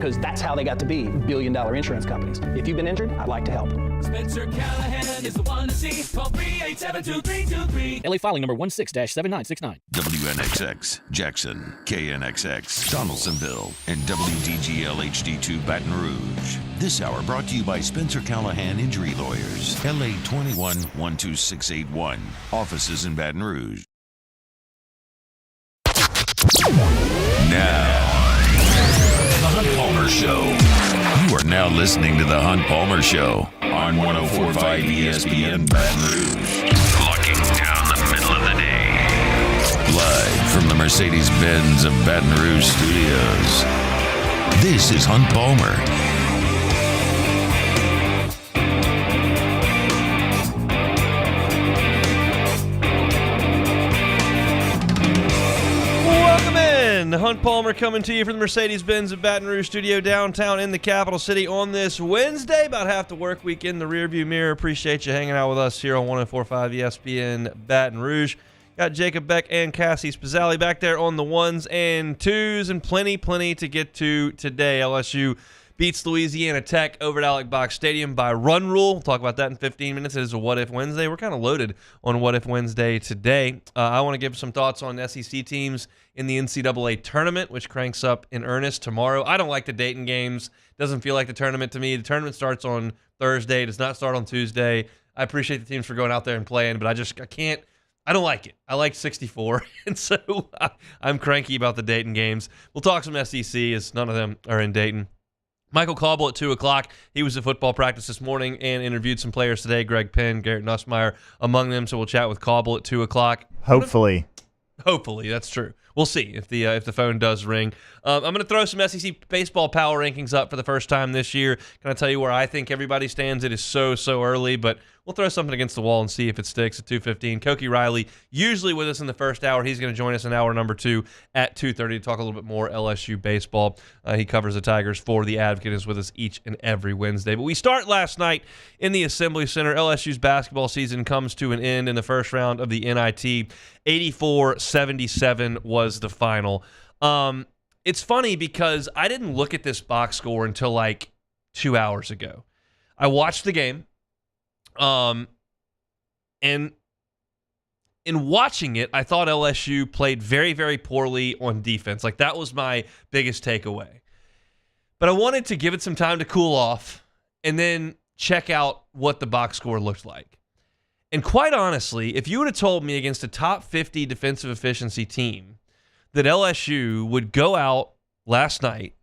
because that's how they got to be billion-dollar insurance companies. If you've been injured, I'd like to help. Spencer Callahan is the one to see. Call 387-2323. LA filing number 16-7969. WNXX, Jackson, KNXX, Donaldsonville, and WDGL HD2 Baton Rouge. This hour brought to you by Spencer Callahan Injury Lawyers, LA 21-12681. Offices in Baton Rouge. Now, The Hunt Palmer Show. You are now listening to The Hunt Palmer Show on 104.5 ESPN Baton Rouge. Locking down the middle of the day. Live from the Mercedes-Benz of Baton Rouge studios. This is Hunt Palmer. Hunt Palmer coming to you from the Mercedes-Benz of Baton Rouge studio downtown in the capital city on this Wednesday. About half the work week in the rearview mirror. Appreciate you hanging out with us here on 104.5 ESPN Baton Rouge. Got Jacob Beck and Cassie Spazzali back there on the ones and twos, and plenty to get to today. LSU beats Louisiana Tech over at Alex Box Stadium by run rule. We'll talk about that in 15 minutes. It is a What If Wednesday. We're kind of loaded on What If Wednesday today. I want to give some thoughts on SEC teams in the NCAA tournament, which cranks up in earnest tomorrow. I don't like the Dayton games. Doesn't feel like the tournament to me. The tournament starts on Thursday. It does not start on Tuesday. I appreciate the teams for going out there and playing, but I can't. I don't like it. I like 64, and so I'm cranky about the Dayton games. We'll talk some SEC as none of them are in Dayton. Michael Cauble at 2 o'clock. He was at football practice this morning and interviewed some players today. Greg Penn, Garrett Nussmeier among them. So we'll chat with Cauble at 2 o'clock. Hopefully, that's true. We'll see if the phone does ring. I'm going to throw some SEC baseball power rankings up for the first time this year. Can I tell you where I think everybody stands? It is so early, but we'll throw something against the wall and see if it sticks at 2:15. Koki Riley, usually with us in the first hour. He's going to join us in hour number 2 at 2:30 to talk a little bit more LSU baseball. He covers the Tigers for The Advocate, is with us each and every Wednesday. But we start last night in the Assembly Center. LSU's basketball season comes to an end in the first round of the NIT. 84-77 was the final. It's funny because I didn't look at this box score until like 2 hours ago. I watched the game, and in watching it, I thought LSU played very poorly on defense. Like, that was my biggest takeaway. But I wanted to give it some time to cool off and then check out what the box score looked like. And quite honestly, if you would have told me against a top 50 defensive efficiency team that LSU would go out last night,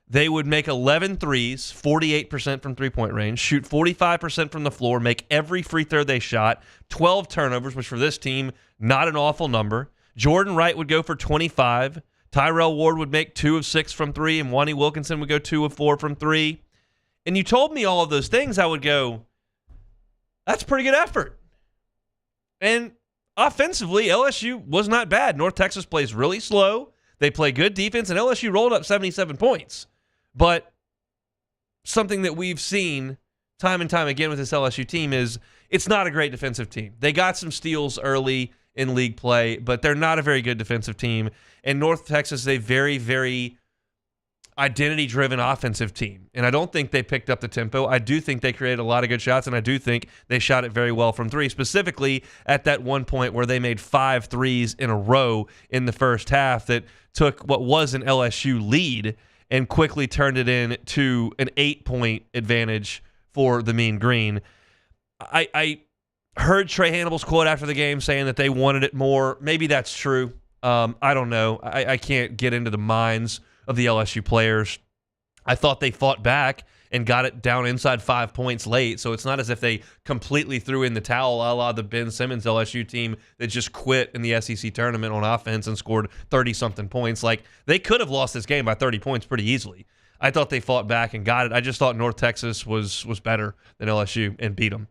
they would make 11 threes, 48% from three-point range, shoot 45% from the floor, make every free throw they shot, 12 turnovers, which for this team, not an awful number. Jordan Wright would go for 25. Tyrell Ward would make 2 of 6 from 3, and Wani Wilkinson would go 2 of 4 from 3. And you told me all of those things, I would go, that's pretty good effort. And offensively, LSU was not bad. North Texas plays really slow. They play good defense, and LSU rolled up 77 points. But something that we've seen time and time again with this LSU team is it's not a great defensive team. They got some steals early in league play, but they're not a very good defensive team. And North Texas is a very identity-driven offensive team. And I don't think they picked up the tempo. I do think they created a lot of good shots, and I do think they shot it very well from 3, specifically at that one point where they made 5 threes in a row in the first half that took what was an LSU lead and quickly turned it into an 8-point advantage for the Mean Green. I heard Trey Hannibal's quote after the game saying that they wanted it more. Maybe that's true. I don't know. I can't get into the minds of the LSU players. I thought they fought back and got it down inside 5 points late, so it's not as if they completely threw in the towel a la the Ben Simmons LSU team that just quit in the SEC tournament on offense and scored 30-something points. Like, they could have lost this game by 30 points pretty easily. I thought they fought back and got it. I just thought North Texas was better than LSU and beat them.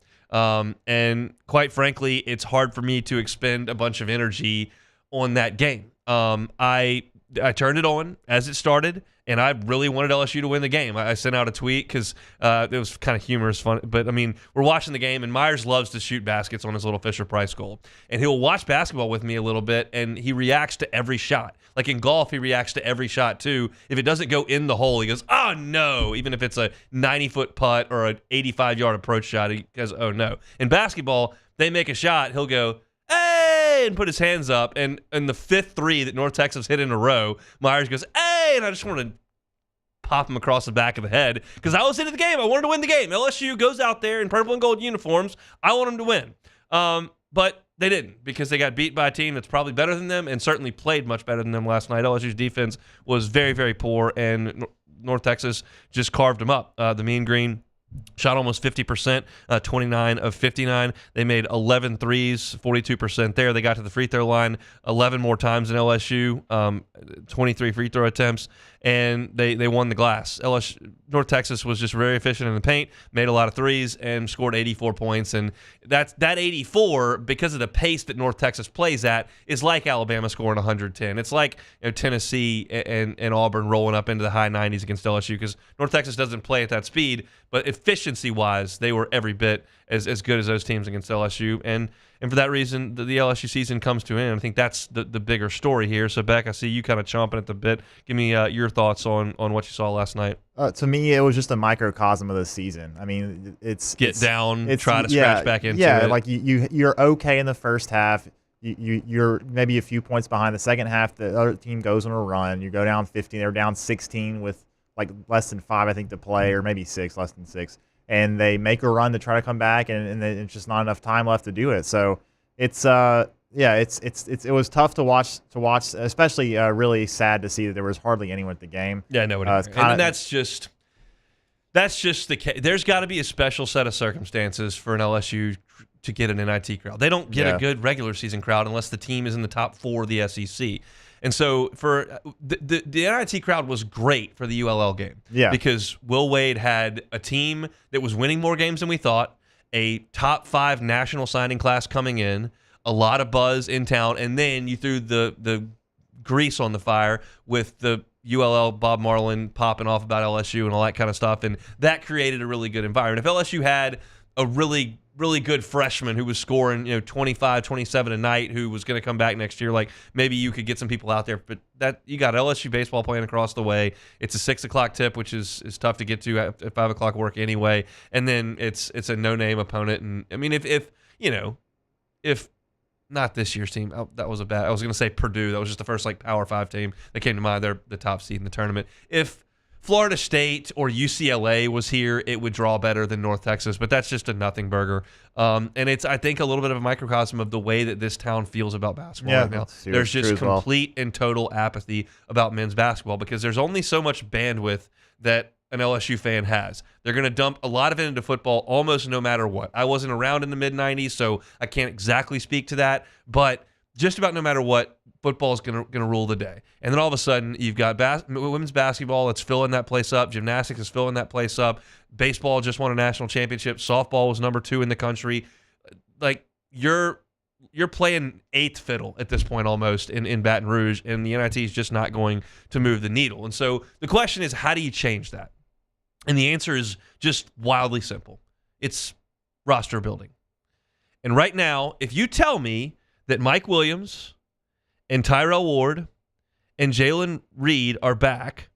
And quite frankly, it's hard for me to expend a bunch of energy on that game. I turned it on as it started, And I really wanted LSU to win the game. I sent out a tweet because it was kind of humorous, fun. But, I mean, we're watching the game, and Myers loves to shoot baskets on his little Fisher-Price goal. And he'll watch basketball with me a little bit, and he reacts to every shot. Like in golf, he reacts to every shot, too. If it doesn't go in the hole, he goes, oh, no. Even if it's a 90-foot putt or an 85-yard approach shot, he goes, oh, no. In basketball, they make a shot, he'll go, hey, and put his hands up. And in the fifth three that North Texas hit in a row, Myers goes, hey, and I just wanted to pop him across the back of the head because I was into the game. I wanted to win the game. LSU goes out there in purple and gold uniforms. I want them to win. But they didn't because they got beat by a team that's probably better than them and certainly played much better than them last night. LSU's defense was very, very poor, and North Texas just carved them up. The Mean Green shot almost 50%, 29 of 59. They made 11 threes, 42% there. They got to the free throw line 11 more times than LSU, 23 free throw attempts, and they won the glass. North Texas was just very efficient in the paint, made a lot of threes, and scored 84 points. And that 84, because of the pace that North Texas plays at, is like Alabama scoring 110. It's like Tennessee and Auburn rolling up into the high 90s against LSU because North Texas doesn't play at that speed, but efficiency-wise, they were every bit as good as those teams against LSU. And for that reason, the LSU season comes to an end. I think that's the bigger story here. So, Beck, I see you kind of chomping at the bit. Give me your thoughts on what you saw last night. To me, it was just a microcosm of the season. I mean, try to scratch back into it. Yeah, like you're okay in the first half. You're maybe a few points behind. The second half, the other team goes on a run. You go down 15. They're down 16 with like less than 5, I think, to play, or maybe 6, less than 6. And they make a run to try to come back, and it's just not enough time left to do it. So it was tough to watch, especially really sad to see that there was hardly anyone at the game. Yeah, no, and that's just the case. There's got to be a special set of circumstances for an LSU to get an NIT crowd. They don't get a good regular season crowd unless the team is in the top 4 of the SEC. And so for the NIT crowd was great for the ULL game. Yeah. Because Will Wade had a team that was winning more games than we thought, a top 5 national signing class coming in, a lot of buzz in town, and then you threw the grease on the fire with the ULL Bob Marlin popping off about LSU and all that kind of stuff, and that created a really good environment. If LSU had a really good freshman who was scoring 25, 27 a night who was going to come back next year, like maybe you could get some people out there, but that you got LSU baseball playing across the way. It's a 6 o'clock tip, which is tough to get to at 5 o'clock work anyway, and then it's a no-name opponent. And I mean, if not this year's team, that was I was going to say Purdue. That was just the first Power 5 team that came to mind. They're the top seed in the tournament. If Florida State or UCLA was here, it would draw better than North Texas, but that's just a nothing burger. And it's, I think, a little bit of a microcosm of the way that this town feels about basketball right now. There's just complete and total apathy about men's basketball because there's only so much bandwidth that an LSU fan has. They're going to dump a lot of it into football almost no matter what. I wasn't around in the mid-'90s, so I can't exactly speak to that, but just about no matter what, football is going to rule the day. And then all of a sudden, you've got women's basketball that's filling that place up. Gymnastics is filling that place up. Baseball just won a national championship. Softball was number 2 in the country. Like, you're playing 8th fiddle at this point almost in Baton Rouge, and the NIT is just not going to move the needle. And so the question is, how do you change that? And the answer is just wildly simple. It's roster building. And right now, if you tell me that Mike Williams and Tyrell Ward and Jalen Reed are back,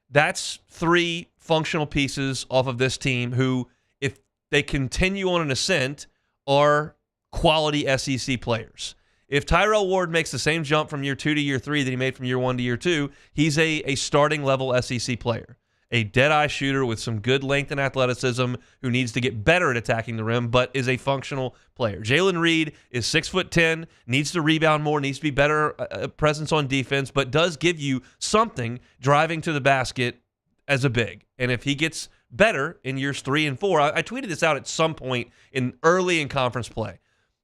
that's 3 functional pieces off of this team who, if they continue on an ascent, are quality SEC players. If Tyrell Ward makes the same jump from year 2 to year 3 that he made from year 1 to year 2, he's a starting level SEC player. A dead-eye shooter with some good length and athleticism who needs to get better at attacking the rim, but is a functional player. Jalen Reed is 6'10", needs to rebound more, needs to be better presence on defense, but does give you something driving to the basket as a big. And if he gets better in years 3 and 4, I tweeted this out at some point early in conference play.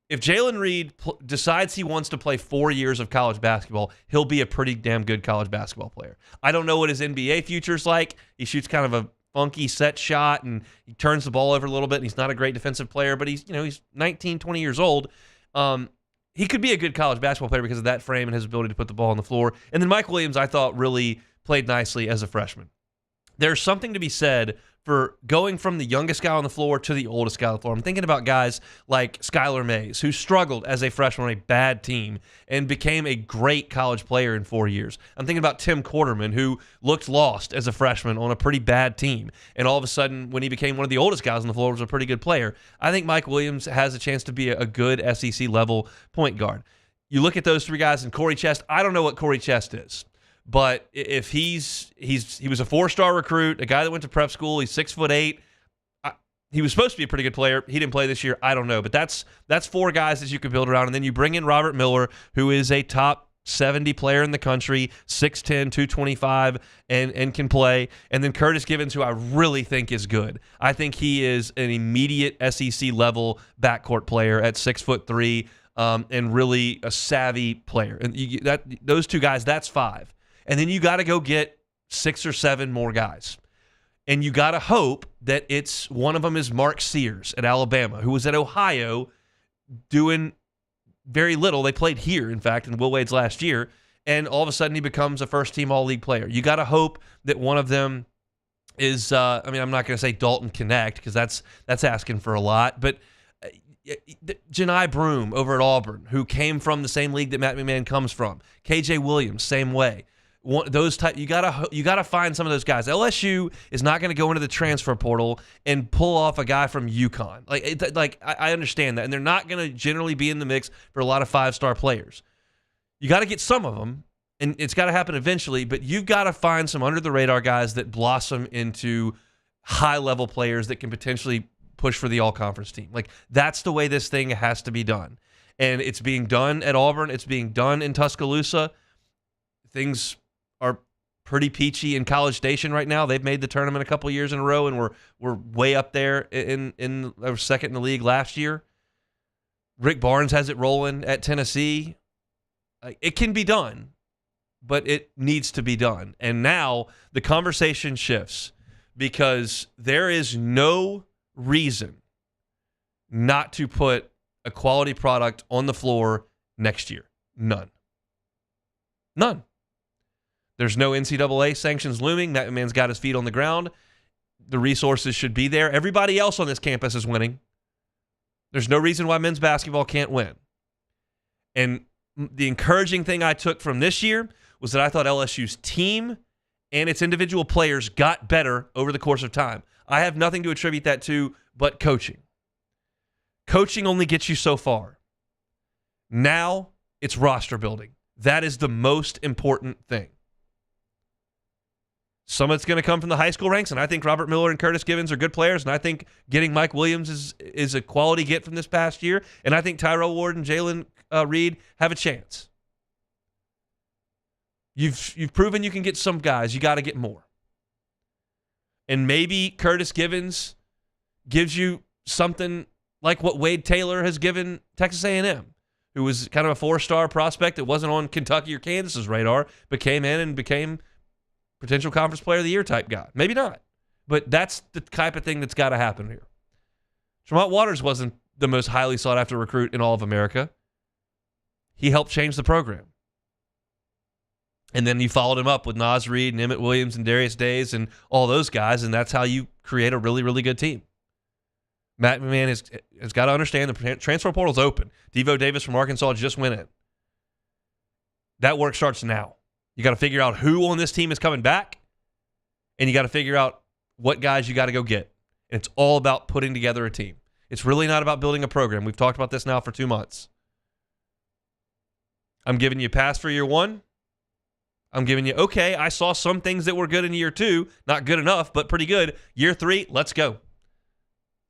If Jalen Reed decides he wants to play 4 years of college basketball, he'll be a pretty damn good college basketball player. I don't know what his NBA future's like. He shoots kind of a funky set shot, and he turns the ball over a little bit, and he's not a great defensive player, but he's 19, 20 years old. He could be a good college basketball player because of that frame and his ability to put the ball on the floor. And then Mike Williams, I thought, really played nicely as a freshman. There's something to be said for going from the youngest guy on the floor to the oldest guy on the floor. I'm thinking about guys like Skylar Mays, who struggled as a freshman on a bad team and became a great college player in 4 years. I'm thinking about Tim Quarterman, who looked lost as a freshman on a pretty bad team, and all of a sudden, when he became one of the oldest guys on the floor, was a pretty good player. I think Mike Williams has a chance to be a good SEC-level point guard. You look at those three guys, and Corey Chest, I don't know what Corey Chest is. But if he was a 4-star recruit, a guy that went to prep school, he's 6'8". He was supposed to be a pretty good player. He didn't play this year. I don't know. But that's 4 guys that you can build around. And then you bring in Robert Miller, who is a top 70 player in the country, 6'10", 225, and can play. And then Curtis Givens, who I really think is good. I think he is an immediate SEC-level backcourt player at 6'3", and really a savvy player. And those 2 guys, that's 5. And then you got to go get 6 or 7 more guys. And you got to hope that it's one of them is Mark Sears at Alabama, who was at Ohio doing very little. They played here, in fact, in Will Wade's last year. And all of a sudden he becomes a first-team All-League player. You got to hope that one of them is, I'm not going to say Dalton Connect because that's asking for a lot. But Janai Broom over at Auburn, who came from the same league that Matt McMahon comes from. KJ Williams, same way. Those type, you gotta find some of those guys. LSU is not going to go into the transfer portal and pull off a guy from UConn. I understand that, and they're not going to generally be in the mix for a lot of 5-star players. You got to get some of them, and it's got to happen eventually. But you've got to find some under the radar guys that blossom into high level players that can potentially push for the all conference team. Like that's the way this thing has to be done, and it's being done at Auburn. It's being done in Tuscaloosa. Things are pretty peachy in College Station right now. They've made the tournament a couple years in a row, and we're way up there in second in the league last year. Rick Barnes has it rolling at Tennessee. It can be done, but it needs to be done. And now the conversation shifts because there is no reason not to put a quality product on the floor next year. None. There's no NCAA sanctions looming. That man's got his feet on the ground. The resources should be there. Everybody else on this campus is winning. There's no reason why men's basketball can't win. And the encouraging thing I took from this year was that I thought LSU's team and its individual players got better over the course of time. I have nothing to attribute that to but coaching. Coaching only gets you so far. Now it's roster building. That is the most important thing. Some of it's going to come from the high school ranks, and I think Robert Miller and Curtis Givens are good players, and I think getting Mike Williams is a quality get from this past year, and I think Tyrell Ward and Jalen Reed have a chance. You've proven you can get some guys. You got to get more. And maybe Curtis Givens gives you something like what Wade Taylor has given Texas A&M, who was kind of a 4-star prospect that wasn't on Kentucky or Kansas's radar, but came in and became potential conference player of the year type guy. Maybe not, but that's the type of thing that's got to happen here. Tremont Waters wasn't the most highly sought after recruit in all of America. He helped change the program. And then you followed him up with Naz Reid and Emmett Williams and Darius Days and all those guys, and that's how you create a really, really good team. Matt McMahon has got to understand the transfer portal's open. Devo Davis from Arkansas just went in. That work starts now. You got to figure out who on this team is coming back, and you got to figure out what guys you got to go get. And it's all about putting together a team. It's really not about building a program. We've talked about this now for 2 months. I'm giving you a pass for year 1. I'm giving you, okay, I saw some things that were good in year 2. Not good enough, but pretty good. Year 3, let's go.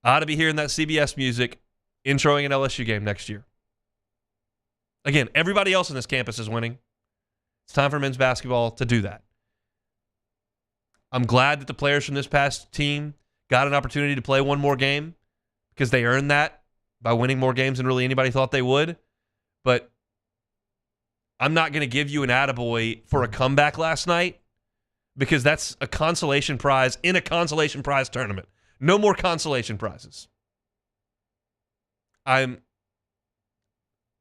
I ought to be hearing that CBS music introing an LSU game next year. Again, everybody else on this campus is winning. It's time for men's basketball to do that. I'm glad that the players from this past team got an opportunity to play one more game because they earned that by winning more games than really anybody thought they would. But I'm not going to give you an attaboy for a comeback last night because that's a consolation prize in a consolation prize tournament. No more consolation prizes. I'm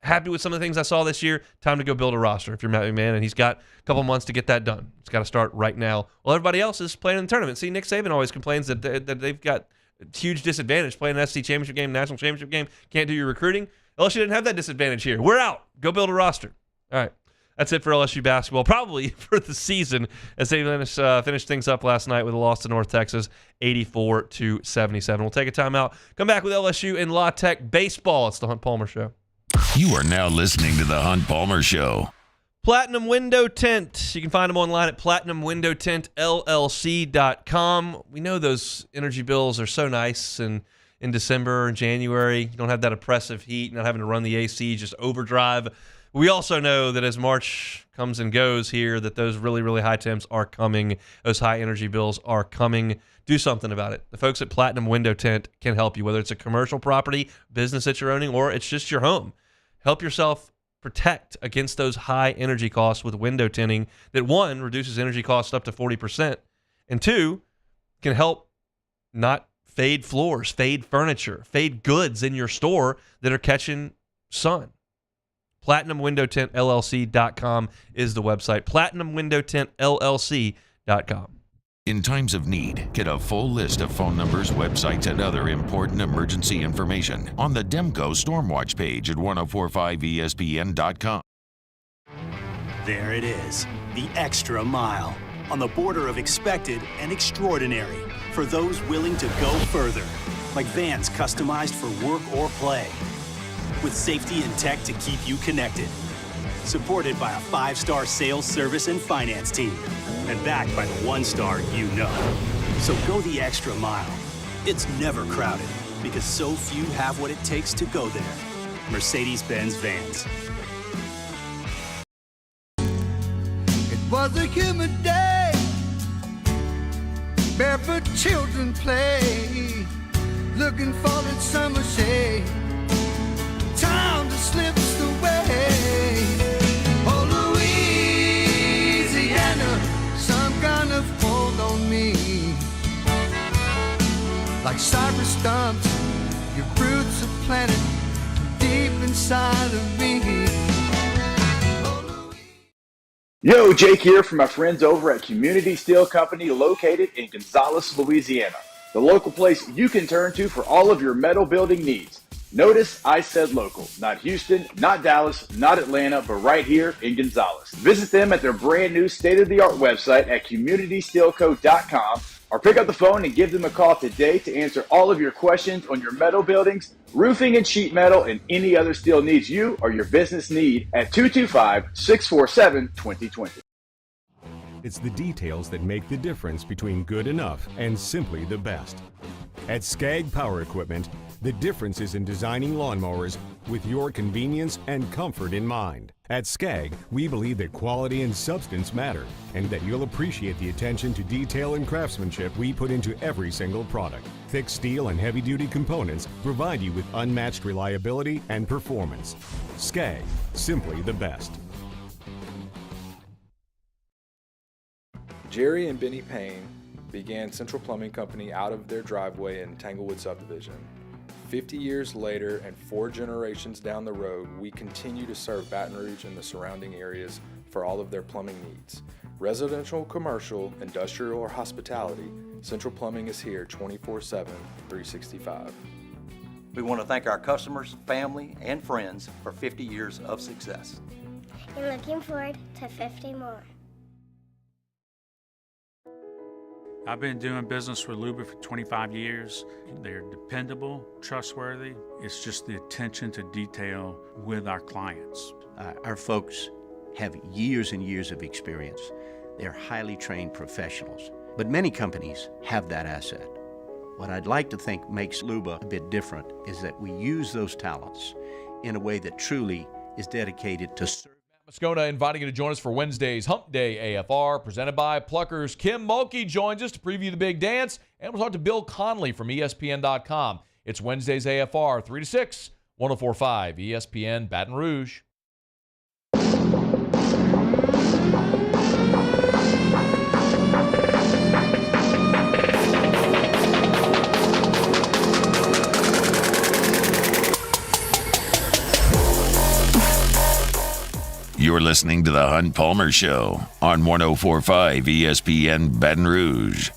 happy with some of the things I saw this year. Time to go build a roster if you're Matt McMahon, and he's got a couple months to get that done. It's got to start right now. Well, everybody else is playing in the tournament. See, Nick Saban always complains that they've got a huge disadvantage playing an SEC championship game, national championship game, can't do your recruiting. LSU didn't have that disadvantage here. We're out. Go build a roster. All right. That's it for LSU basketball, probably for the season, as they finished things up last night with a loss to North Texas, 84-77. We'll take a timeout. Come back with LSU and La Tech baseball. It's the Hunt Palmer Show. You are now listening to the Hunt Palmer Show. Platinum Window Tint. You can find them online at platinumwindowtintllc.com. We know those energy bills are so nice, and in December and January, you don't have that oppressive heat, not having to run the AC, just overdrive. We also know that as March comes and goes here, that those really, really high temps are coming. Those high energy bills are coming. Do something about it. The folks at Platinum Window Tint can help you, whether it's a commercial property, business that you're owning, or it's just your home. Help yourself protect against those high energy costs with window tinting that, one, reduces energy costs up to 40%, and two, can help not fade floors, fade furniture, fade goods in your store that are catching sun. PlatinumWindowTintLLC.com is the website. PlatinumWindowTintLLC.com. In times of need, get a full list of phone numbers, websites, and other important emergency information on the Demco Stormwatch page at 1045ESPN.com. There it is, the extra mile, on the border of expected and extraordinary for those willing to go further, like vans customized for work or play, with safety and tech to keep you connected. Supported by a 5-star sales, service, and finance team, and backed by the 1-star you know. So go the extra mile. It's never crowded, because so few have what it takes to go there. Mercedes-Benz Vans. It was a humid day, barefoot children play, looking for that summer shade. Time just slips away. Oh, Louisiana, some kind of hold on me. Like cypress stumps, your roots are planted deep inside of me. Yo, Jake here from my friends over at Community Steel Company located in Gonzales, Louisiana. The local place you can turn to for all of your metal building needs. Notice I said local, not Houston, not Dallas, not Atlanta, but right here in Gonzales. Visit them at their brand new state-of-the-art website at communitysteelco.com or pick up the phone and give them a call today to answer all of your questions on your metal buildings, roofing and sheet metal, and any other steel needs you or your business need at 225-647-2020. It's the details that make the difference between good enough and simply the best. At Skag Power Equipment, the difference is in designing lawnmowers with your convenience and comfort in mind. At Skag, we believe that quality and substance matter, and that you'll appreciate the attention to detail and craftsmanship we put into every single product. Thick steel and heavy-duty components provide you with unmatched reliability and performance. Skag, simply the best. Jerry and Benny Payne began Central Plumbing Company out of their driveway in Tanglewood subdivision. 50 years later and 4 generations down the road, we continue to serve Baton Rouge and the surrounding areas for all of their plumbing needs. Residential, commercial, industrial, or hospitality, Central Plumbing is here 24/7, 365. We want to thank our customers, family, and friends for 50 years of success. And looking forward to 50 more. I've been doing business with Luba for 25 years. They're dependable, trustworthy. It's just the attention to detail with our clients. Our folks have years and years of experience. They're highly trained professionals, but many companies have that asset. What I'd like to think makes Luba a bit different is that we use those talents in a way that truly is dedicated to serving. Moscona inviting you to join us for Wednesday's Hump Day AFR, presented by Pluckers. Kim Mulkey joins us to preview the big dance, and we'll talk to Bill Conley from ESPN.com. It's Wednesday's AFR, 3 to 6, 104.5 ESPN Baton Rouge. You're listening to the Hunt Palmer Show on 104.5 ESPN Baton Rouge.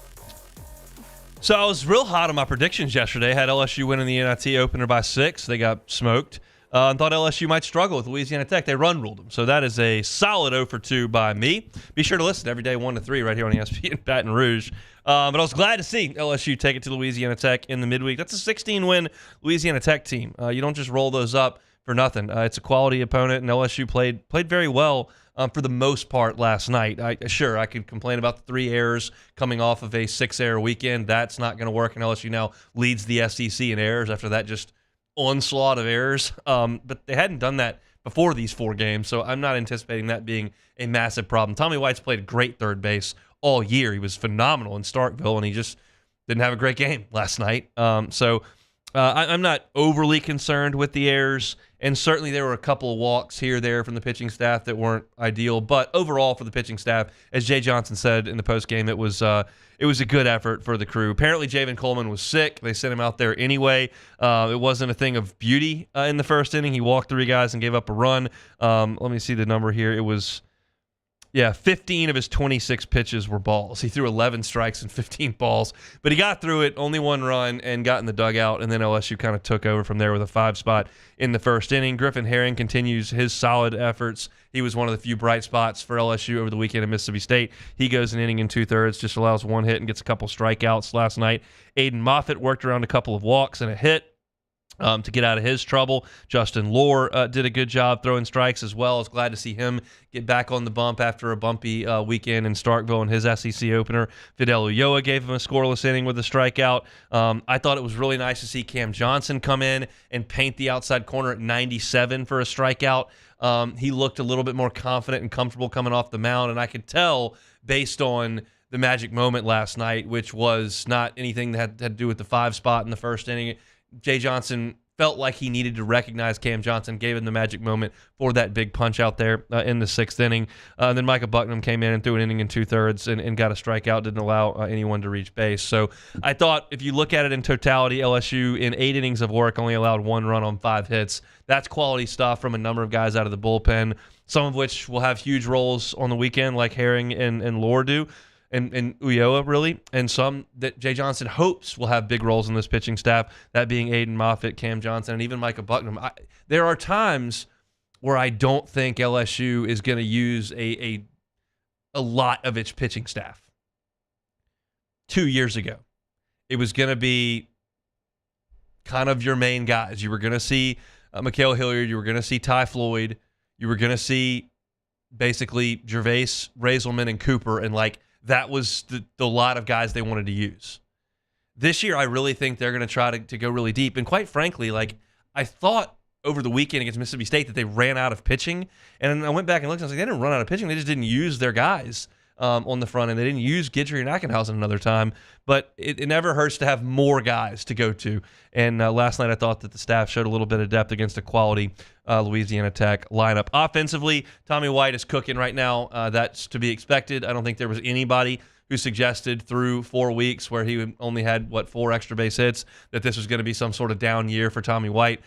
So I was real hot on my predictions yesterday. Had LSU winning the NIT opener by 6. They got smoked. And thought LSU might struggle with Louisiana Tech. They run ruled them. So that is a solid 0 for 2 by me. Be sure to listen every day 1 to 3 right here on ESPN Baton Rouge. But I was glad to see LSU take it to Louisiana Tech in the midweek. That's a 16-win Louisiana Tech team. You don't just roll those up for nothing. It's a quality opponent, and LSU played very well for the most part last night. I could complain about the 3 errors coming off of a 6-error weekend. That's not going to work, and LSU now leads the SEC in errors after that just onslaught of errors. But they hadn't done that before these 4 games, so I'm not anticipating that being a massive problem. Tommy White's played great third base all year. He was phenomenal in Starkville, and he just didn't have a great game last night. So I'm not overly concerned with the errors, and certainly there were a couple of walks here or there from the pitching staff that weren't ideal. But overall for the pitching staff, as Jay Johnson said in the postgame, it was a good effort for the crew. Apparently Javen Coleman was sick. They sent him out there anyway. It wasn't a thing of beauty in the first inning. He walked 3 guys and gave up a run. Let me see the number here. It was 15 of his 26 pitches were balls. He threw 11 strikes and 15 balls, but he got through it, only 1 run, and got in the dugout, and then LSU kind of took over from there with a 5 spot in the first inning. Griffin Herring continues his solid efforts. He was one of the few bright spots for LSU over the weekend at Mississippi State. He goes an inning and 2/3, just allows 1 hit and gets a couple strikeouts last night. Aiden Moffitt worked around a couple of walks and a hit to get out of his trouble. Justin Lohr did a good job throwing strikes as well. I was glad to see him get back on the bump after a bumpy weekend in Starkville in his SEC opener. Fidel Ulloa gave him a scoreless inning with a strikeout. I thought it was really nice to see Cam Johnson come in and paint the outside corner at 97 for a strikeout. He looked a little bit more confident and comfortable coming off the mound, and I could tell based on the magic moment last night, which was not anything that had to do with the 5 spot in the first inning. Jay Johnson felt like he needed to recognize Cam Johnson, gave him the magic moment for that big punch out there in the 6th inning. Then Micah Bucknam came in and threw an inning and 2/3 and got a strikeout, didn't allow anyone to reach base. So I thought if you look at it in totality, LSU in 8 innings of work only allowed 1 run on 5 hits. That's quality stuff from a number of guys out of the bullpen, some of which will have huge roles on the weekend like Herring and Lohr do. And Ulloa, really, and some that Jay Johnson hopes will have big roles in this pitching staff, that being Aiden Moffitt, Cam Johnson, and even Micah Bucknam. There are times where I don't think LSU is going to use a lot of its pitching staff. 2 years ago, it was going to be kind of your main guys. You were going to see Mikael Hilliard. You were going to see Ty Floyd. You were going to see basically Gervais, Raiselman, and Cooper, and that was the lot of guys they wanted to use. This year, I really think they're going to try to go really deep. And quite frankly, I thought over the weekend against Mississippi State that they ran out of pitching. And I went back and looked, and I was like, they didn't run out of pitching. They just didn't use their guys on the front end. They didn't use Guidry and Ackenhausen another time. But it never hurts to have more guys to go to. And last night, I thought that the staff showed a little bit of depth against a quality Louisiana Tech lineup. Offensively, Tommy White is cooking right now. That's to be expected. I don't think there was anybody who suggested through 4 weeks where he only had, 4 extra base hits, that this was going to be some sort of down year for Tommy White.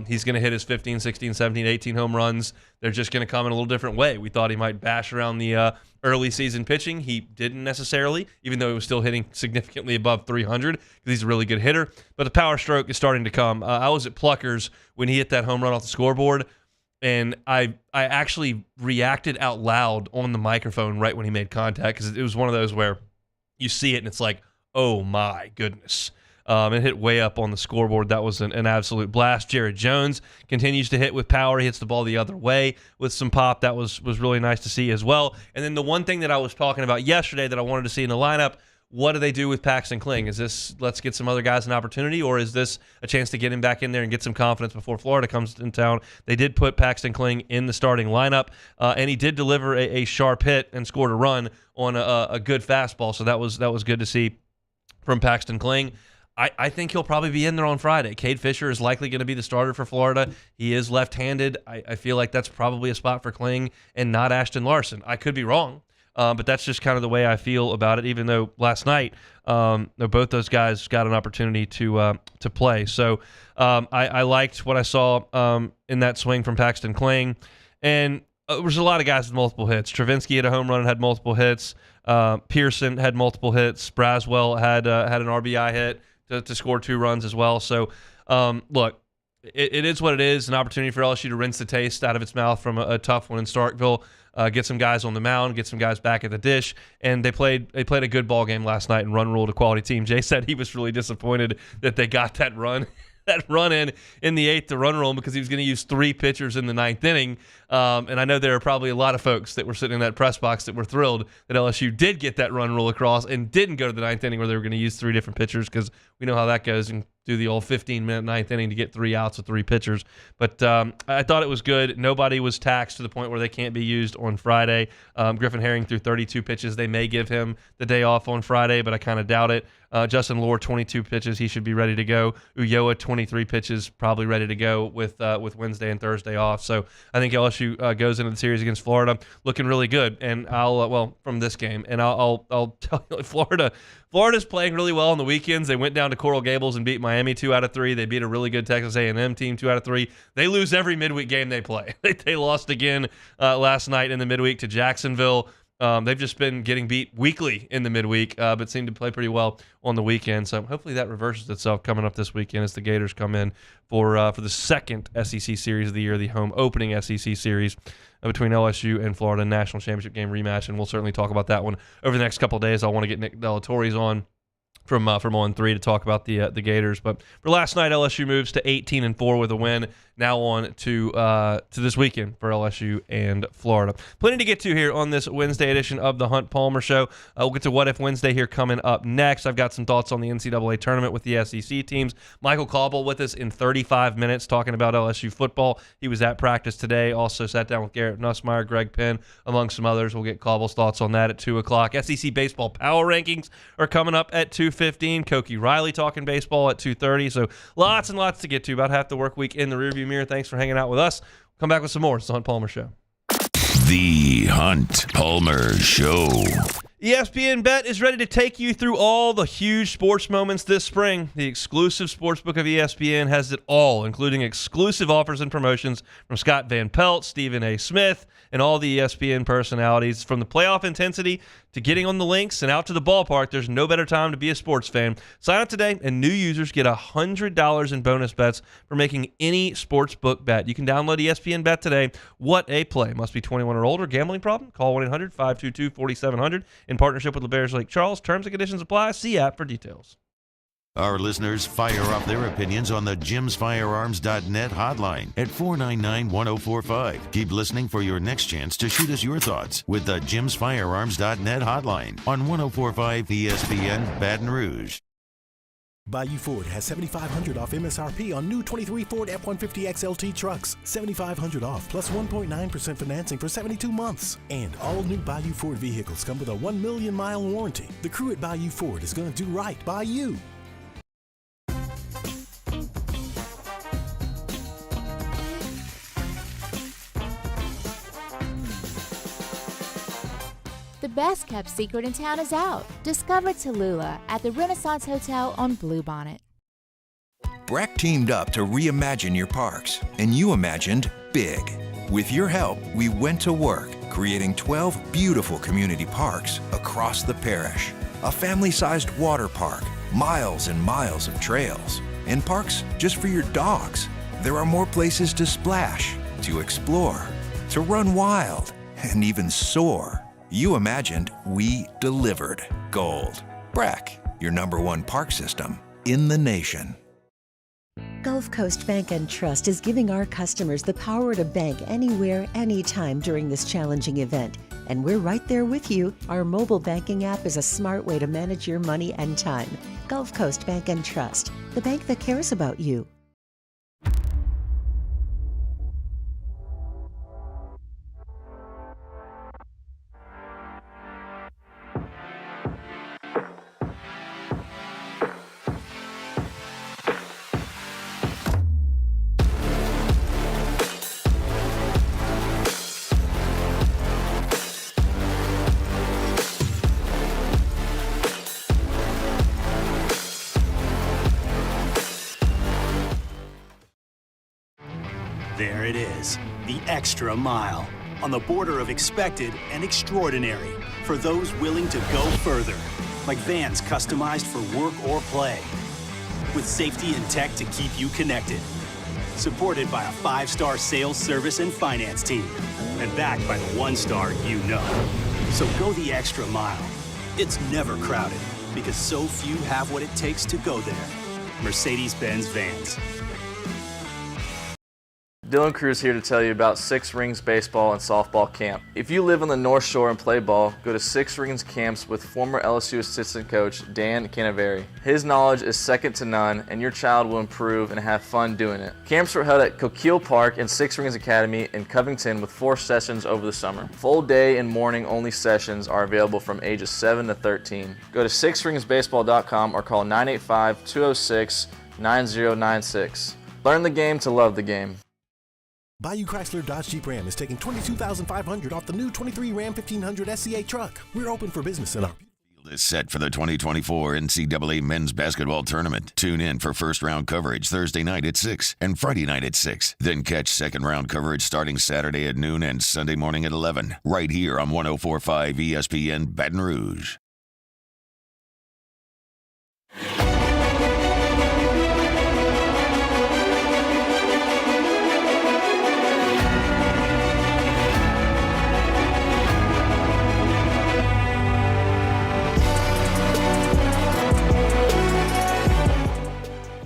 He's going to hit his 15, 16, 17, 18 home runs. They're just going to come in a little different way. We thought he might bash around the early season pitching. He didn't necessarily, even though he was still hitting significantly above 300 because he's a really good hitter. But the power stroke is starting to come. I was at Pluckers when he hit that home run off the scoreboard, and I actually reacted out loud on the microphone right when he made contact because it was one of those where you see it and it's like, oh my goodness. It hit way up on the scoreboard. That was an absolute blast. Jared Jones continues to hit with power. He hits the ball the other way with some pop. That was really nice to see as well. And then the one thing that I was talking about yesterday that I wanted to see in the lineup, what do they do with Paxton Kling? Is this let's get some other guys an opportunity, or is this a chance to get him back in there and get some confidence before Florida comes in town? They did put Paxton Kling in the starting lineup, and he did deliver a sharp hit and scored a run on a good fastball. So that was good to see from Paxton Kling. I think he'll probably be in there on Friday. Cade Fisher is likely going to be the starter for Florida. He is left-handed. I feel like that's probably a spot for Kling and not Ashton Larson. I could be wrong, but that's just kind of the way I feel about it, even though last night both those guys got an opportunity to play. So I liked what I saw in that swing from Paxton Kling. And there was a lot of guys with multiple hits. Travinsky had a home run and had multiple hits. Pearson had multiple hits. Braswell had an RBI hit to score 2 runs as well. So, look, it is what it is, an opportunity for LSU to rinse the taste out of its mouth from a tough one in Starkville, get some guys on the mound, get some guys back at the dish, and they played a good ball game last night and run ruled a quality team. Jay said he was really disappointed that they got that run in the 8th to run rule because he was going to use 3 pitchers in the 9th inning. And I know there are probably a lot of folks that were sitting in that press box that were thrilled that LSU did get that run rule across and didn't go to the 9th inning where they were going to use 3 different pitchers, because we know how that goes and do the old 15-minute 9th inning to get 3 outs with 3 pitchers. But I thought it was good. Nobody was taxed to the point where they can't be used on Friday. Griffin Herring threw 32 pitches. They may give him the day off on Friday, but I kind of doubt it. Justin Lohr, 22 pitches. He should be ready to go. Ulloa, 23 pitches, probably ready to go with Wednesday and Thursday off. So I think LSU goes into the series against Florida looking really good. And from this game, and I'll tell you, Florida's playing really well on the weekends. They went down to Coral Gables and beat Miami 2 out of 3. They beat a really good Texas A&M team 2 out of 3. They lose every midweek game they play. They lost again last night in the midweek to Jacksonville. They've just been getting beat weekly in the midweek, but seem to play pretty well on the weekend. So hopefully that reverses itself coming up this weekend as the Gators come in for the second SEC series of the year, the home opening SEC series between LSU and Florida, national championship game rematch. And we'll certainly talk about that one over the next couple of days. I want to get Nick Delatorre's on from On 3 to talk about the Gators. But for last night, LSU moves to 18-4 with a win. Now on to this weekend for LSU and Florida. Plenty to get to here on this Wednesday edition of the Hunt Palmer Show. We'll get to What If Wednesday here coming up next. I've got some thoughts on the NCAA tournament with the SEC teams. Michael Cauble with us in 35 minutes talking about LSU football. He was at practice today. Also sat down with Garrett Nussmeier, Greg Penn, among some others. We'll get Cauble's thoughts on that at 2 o'clock. SEC baseball power rankings are coming up at 2:15. Koki Riley talking baseball at 2:30. So lots and lots to get to. About half the work week in the rearview mirror. Thanks for hanging out with us. Come back with some more. It's the Hunt Palmer Show. The Hunt Palmer Show. ESPN Bet is ready to take you through all the huge sports moments this spring. The exclusive sportsbook of ESPN has it all, including exclusive offers and promotions from Scott Van Pelt, Stephen A. Smith, and all the ESPN personalities. From the playoff intensity to getting on the links and out to the ballpark, there's no better time to be a sports fan. Sign up today, and new users get $100 in bonus bets for making any sportsbook bet. You can download ESPN Bet today. What a play. Must be 21 or older. Gambling problem? Call 1-800-522-4700 in partnership with LeBears Lake Charles. Terms and conditions apply. See app for details. Our listeners fire off their opinions on the jimsfirearms.net hotline at 499-1045. Keep listening for your next chance to shoot us your thoughts with the jimsfirearms.net hotline on 1045 ESPN Baton Rouge. Bayou Ford has $7,500 off MSRP on new 23 Ford F-150 XLT trucks. $7,500 off plus 1.9% financing for 72 months. And all new Bayou Ford vehicles come with a 1 million mile warranty. The crew at Bayou Ford is going to do right by you. The best kept secret in town is out. Discover Tallulah at the Renaissance Hotel on Bluebonnet. BRAC teamed up to reimagine your parks, and you imagined big. With your help, we went to work, creating 12 beautiful community parks across the parish. A family-sized water park, miles and miles of trails, and parks just for your dogs. There are more places to splash, to explore, to run wild, and even soar. You imagined, we delivered. Gold. BRAC, your #1 park system in the nation. Gulf Coast Bank and Trust is giving our customers the power to bank anywhere, anytime during this challenging event. And we're right there with you. Our mobile banking app is a smart way to manage your money and time. Gulf Coast Bank and Trust, the bank that cares about you. There it is, the extra mile on the border of expected and extraordinary for those willing to go further, like vans customized for work or play, with safety and tech to keep you connected. Supported by a 5-star sales, service, and finance team, and backed by the 1-star you know. So go the extra mile. It's never crowded, because so few have what it takes to go there. Mercedes-Benz Vans. Dylan Cruz here to tell you about Six Rings Baseball and Softball Camp. If you live on the North Shore and play ball, go to Six Rings Camps with former LSU assistant coach Dan Canaveri. His knowledge is second to none, and your child will improve and have fun doing it. Camps were held at Coquille Park and Six Rings Academy in Covington with 4 sessions over the summer. Full day and morning only sessions are available from ages 7 to 13. Go to sixringsbaseball.com or call 985-206-9096. Learn the game to love the game. Bayou Chrysler Dodge Jeep Ram is taking $22,500 off the new 23 Ram 1500 SCA truck. We're open for business in our Is set for the 2024 NCAA Men's Basketball Tournament. Tune in for first-round coverage Thursday night at 6 and Friday night at 6. Then catch second-round coverage starting Saturday at noon and Sunday morning at 11, right here on 104.5 ESPN Baton Rouge.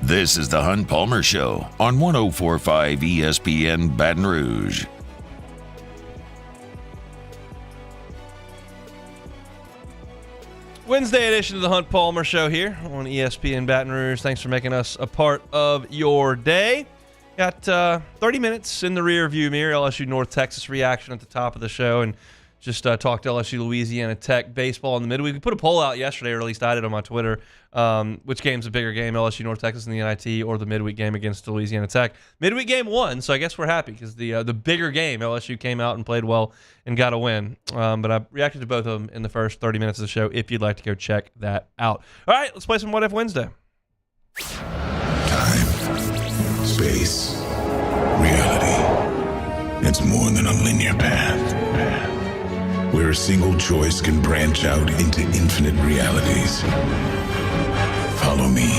This is the Hunt Palmer Show on 104.5 ESPN Baton Rouge. Wednesday edition of the Hunt Palmer Show here on ESPN Baton Rouge. Thanks for making us a part of your day. Got 30 minutes in the rear view mirror. LSU North Texas reaction at the top of the show, and just talked LSU Louisiana Tech baseball in the midweek. We put a poll out yesterday, or at least I did on my Twitter. Which game's a bigger game, LSU North Texas in the NIT or the midweek game against Louisiana Tech? Midweek game won, so I guess we're happy because the bigger game, LSU came out and played well and got a win. But I reacted to both of them in the first 30 minutes of the show if you'd like to go check that out. All right, let's play some What If Wednesday. Time, space, reality. It's more than a linear path. Where a single choice can branch out into infinite realities. Follow me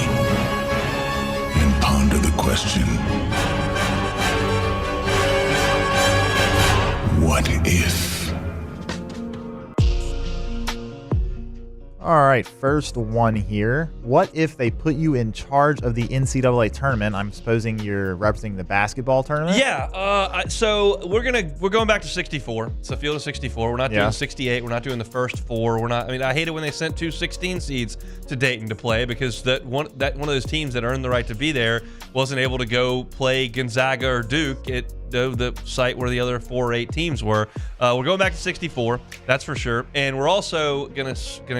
and ponder the question, what if? All right, first one here. What if they put you in charge of the NCAA tournament? I'm supposing you're representing the basketball tournament? Yeah, so we're going back to 64. It's a field of 64. We're not doing 68. We're not doing the first 4. We're not. I mean, I hate it when they sent 2 16 seeds to Dayton to play because one of those teams that earned the right to be there wasn't able to go play Gonzaga or Duke at the site where the other 4 or 8 teams were. We're going back to 64. That's for sure. And we're also gonna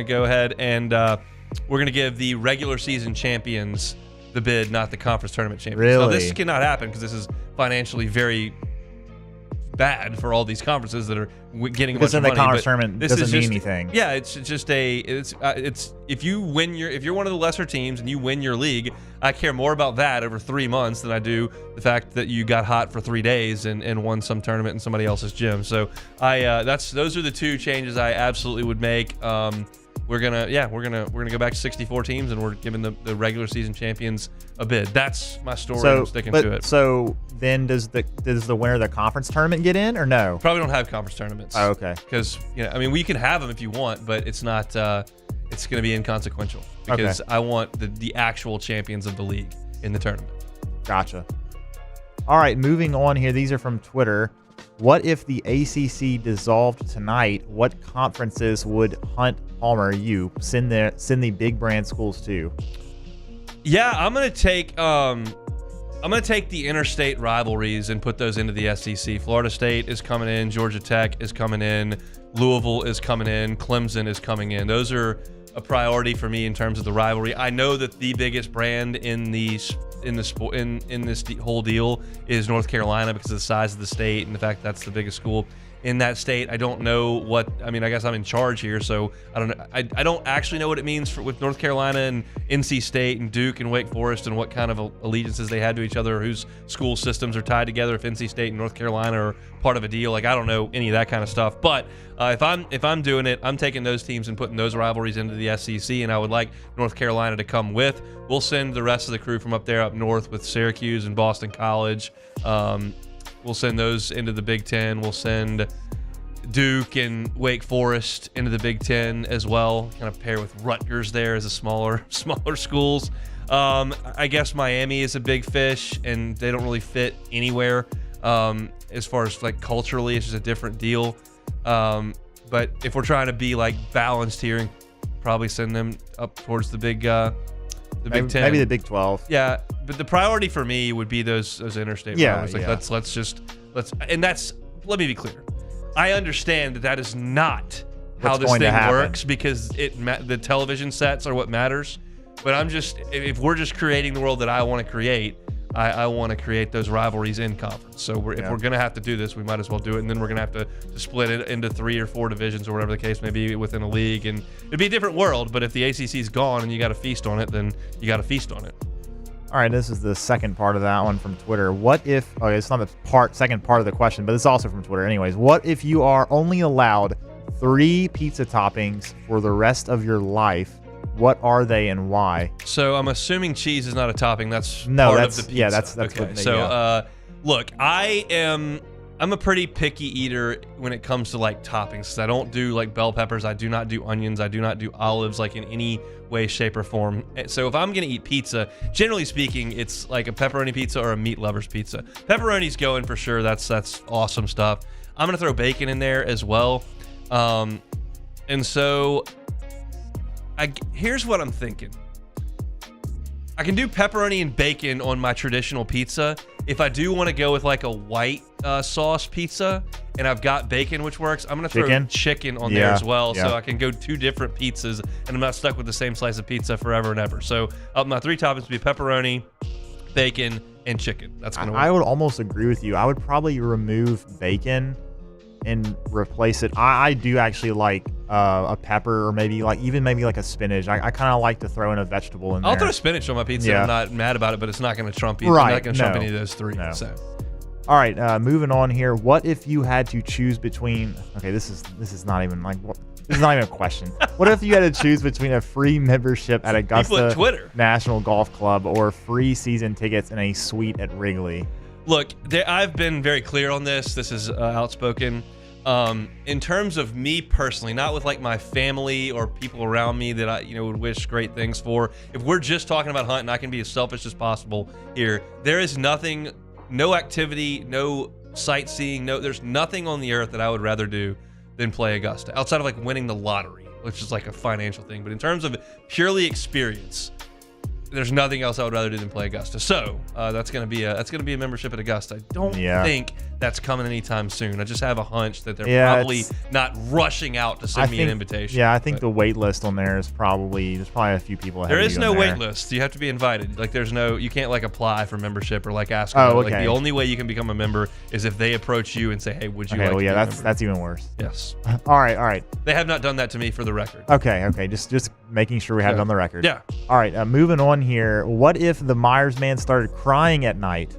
go ahead and we're gonna give the regular season champions the bid, not the conference tournament champions. Really? Now, this cannot happen because this is financially very bad for all these conferences that are getting a bunch of money. Because in the conference tournament doesn't mean anything. Yeah, it's just it's if you're one of the lesser teams and you win your league, I care more about that over 3 months than I do the fact that you got hot for 3 days and won some tournament in somebody else's gym. So those are the 2 changes I absolutely would make. We're gonna go back to 64 teams, and we're giving the regular season champions a bid. That's my story. I'm sticking to it. So then, does the winner of the conference tournament get in, or no? Probably don't have conference tournaments. Oh, okay. Because we can have them if you want, but it's not. It's going to be inconsequential because I want the actual champions of the league in the tournament. Gotcha. All right, moving on here. These are from Twitter. What if the ACC dissolved tonight? What conferences would Hunt Palmer send the big brand schools to? Yeah, I'm gonna take the interstate rivalries and put those into the SEC. Florida State is coming in, Georgia Tech is coming in, Louisville is coming in, Clemson is coming in. Those are a priority for me in terms of the rivalry. I know that the biggest brand in this whole deal is North Carolina because of the size of the state and the fact that's the biggest school in that state. I don't know what. I mean, I guess I'm in charge here, so I don't know. I don't actually know what it means with North Carolina and NC State and Duke and Wake Forest and what kind of allegiances they had to each other, or whose school systems are tied together. If NC State and North Carolina are part of a deal, like I don't know any of that kind of stuff. But if I'm doing it, I'm taking those teams and putting those rivalries into the SEC, and I would like North Carolina to come with. We'll send the rest of the crew from up there up north with Syracuse and Boston College. We'll send those into the Big Ten. We'll send Duke and Wake Forest into the Big Ten as well. Kind of pair with Rutgers there as a smaller schools. I guess Miami is a big fish, and they don't really fit anywhere. As far as like culturally, it's just a different deal. But if we're trying to be like balanced here, and probably send them up towards the Big Ten, maybe the Big 12. Yeah, but the priority for me would be those interstate rivalries. Like let's and that's, let me be clear. I understand that is not how this thing works, because the television sets are what matters. But if we're just creating the world that I want to create, I want to create those rivalries in conference. So if we're going to have to do this, we might as well do it. And then we're going to have to split it into 3 or 4 divisions or whatever the case may be within a league. And it'd be a different world. But if the ACC's gone and you got to feast on it, then you got to feast on it. All right, this is the second part of that one from Twitter. What if, okay, it's not the second part of the question, but it's also from Twitter anyways. What if you are only allowed 3 pizza toppings for the rest of your life? What are they and why? So I'm assuming cheese is not a topping. That's part of the pizza. Yeah, that's okay. Look, I'm a pretty picky eater when it comes to like toppings, because I don't do like bell peppers. I do not do onions. I do not do olives like in any way, shape, or form. So if I'm gonna eat pizza, generally speaking, it's like a pepperoni pizza or a meat lover's pizza. Pepperoni's going for sure. That's awesome stuff. I'm gonna throw bacon in there as well. And so here's what I'm thinking. I can do pepperoni and bacon on my traditional pizza. If I do want to go with like a white sauce pizza and I've got bacon, which works, I'm going to throw chicken on there as well. So I can go 2 different pizzas and I'm not stuck with the same slice of pizza forever and ever. So my 3 toppings would be pepperoni, bacon, and chicken. That's going to work. I would almost agree with you. I would probably remove bacon and replace it. I do actually like a pepper, or maybe like a spinach. I kind of like to throw in a vegetable in there. I'll throw spinach on my pizza. Yeah. I'm not mad about it, but it's not going to trump either. Right. I'm not going to trump any of those 3. No. So. All right, moving on here. What if you had to choose between? Okay, this is not even like this is not even a question. What if you had to choose between a free membership at Augusta National Golf Club or free season tickets and a suite at Wrigley? Look, I've been very clear on this. This is outspoken. In terms of me personally, not with like my family or people around me that I would wish great things for. If we're just talking about hunting, I can be as selfish as possible here. There is nothing, no activity, no sightseeing, there's nothing on the earth that I would rather do than play Augusta, outside of like winning the lottery, which is like a financial thing. But in terms of purely experience, there's nothing else I would rather do than play Augusta. So that's gonna be a membership at Augusta. I don't think that's coming anytime soon. I just have a hunch that they're probably not rushing out to send me an invitation. Yeah, I think the wait list on there is there's probably a few people ahead. There of is you no on there. wait list. You have to be invited. Like you can't like apply for membership or like ask. Oh, Like the only way you can become a member is if they approach you and say, "Hey, would you like to be a member?" That's even worse. Yes. All right. They have not done that to me, for the record. Okay. Just making sure we have it on the record. Yeah. All right. Moving on here. What if the Myers man started crying at night?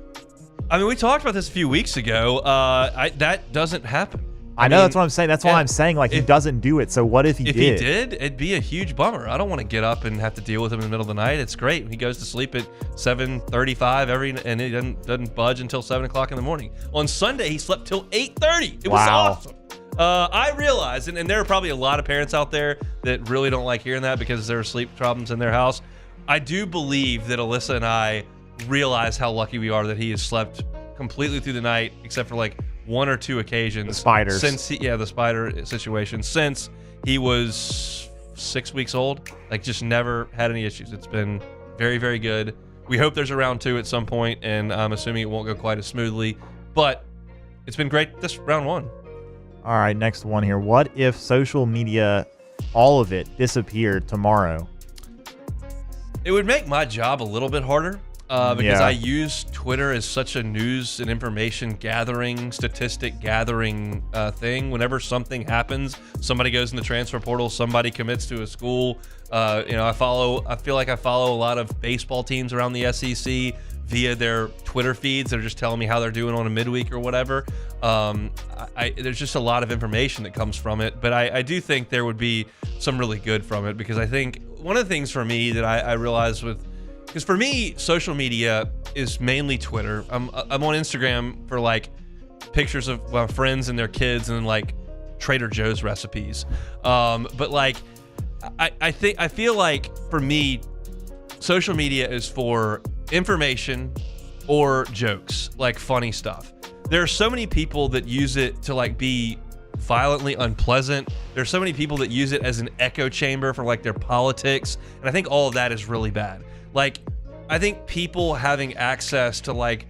I mean, we talked about this a few weeks ago. That doesn't happen. I know, that's what I'm saying. That's why I'm saying, like, he doesn't do it. So what if he did? If he did, it'd be a huge bummer. I don't want to get up and have to deal with him in the middle of the night. It's great. He goes to sleep at 7:35 and he doesn't budge until 7 o'clock in the morning. On Sunday, he slept till 8:30. It was awesome. I realize, and there are probably a lot of parents out there that really don't like hearing that because there are sleep problems in their house. I do believe that Alyssa and I realize how lucky we are that he has slept completely through the night, except for like 1 or 2 occasions. The spiders. The spider situation. Since he was 6 weeks old, like just never had any issues. It's been very, very good. We hope there's a round 2 at some point, and I'm assuming it won't go quite as smoothly, but it's been great this round 1. All right, next one here. What if social media, all of it, disappeared tomorrow? It would make my job a little bit harder because I use Twitter is such a news and information gathering, statistic gathering thing. Whenever something happens, somebody goes in the transfer portal, somebody commits to a school. I feel like I follow a lot of baseball teams around the SEC via their Twitter feeds that are just telling me how they're doing on a midweek or whatever. There's just a lot of information that comes from it, but I do think there would be some really good from it, because I think one of the things for me that I realized because for me, social media is mainly Twitter. I'm on Instagram for like pictures of my friends and their kids and like Trader Joe's recipes. But like, I feel like for me, social media is for information or jokes, like funny stuff. There are so many people that use it to like be violently unpleasant. There's so many people that use it as an echo chamber for like their politics, and I think all of that is really bad. Like, I think people having access to like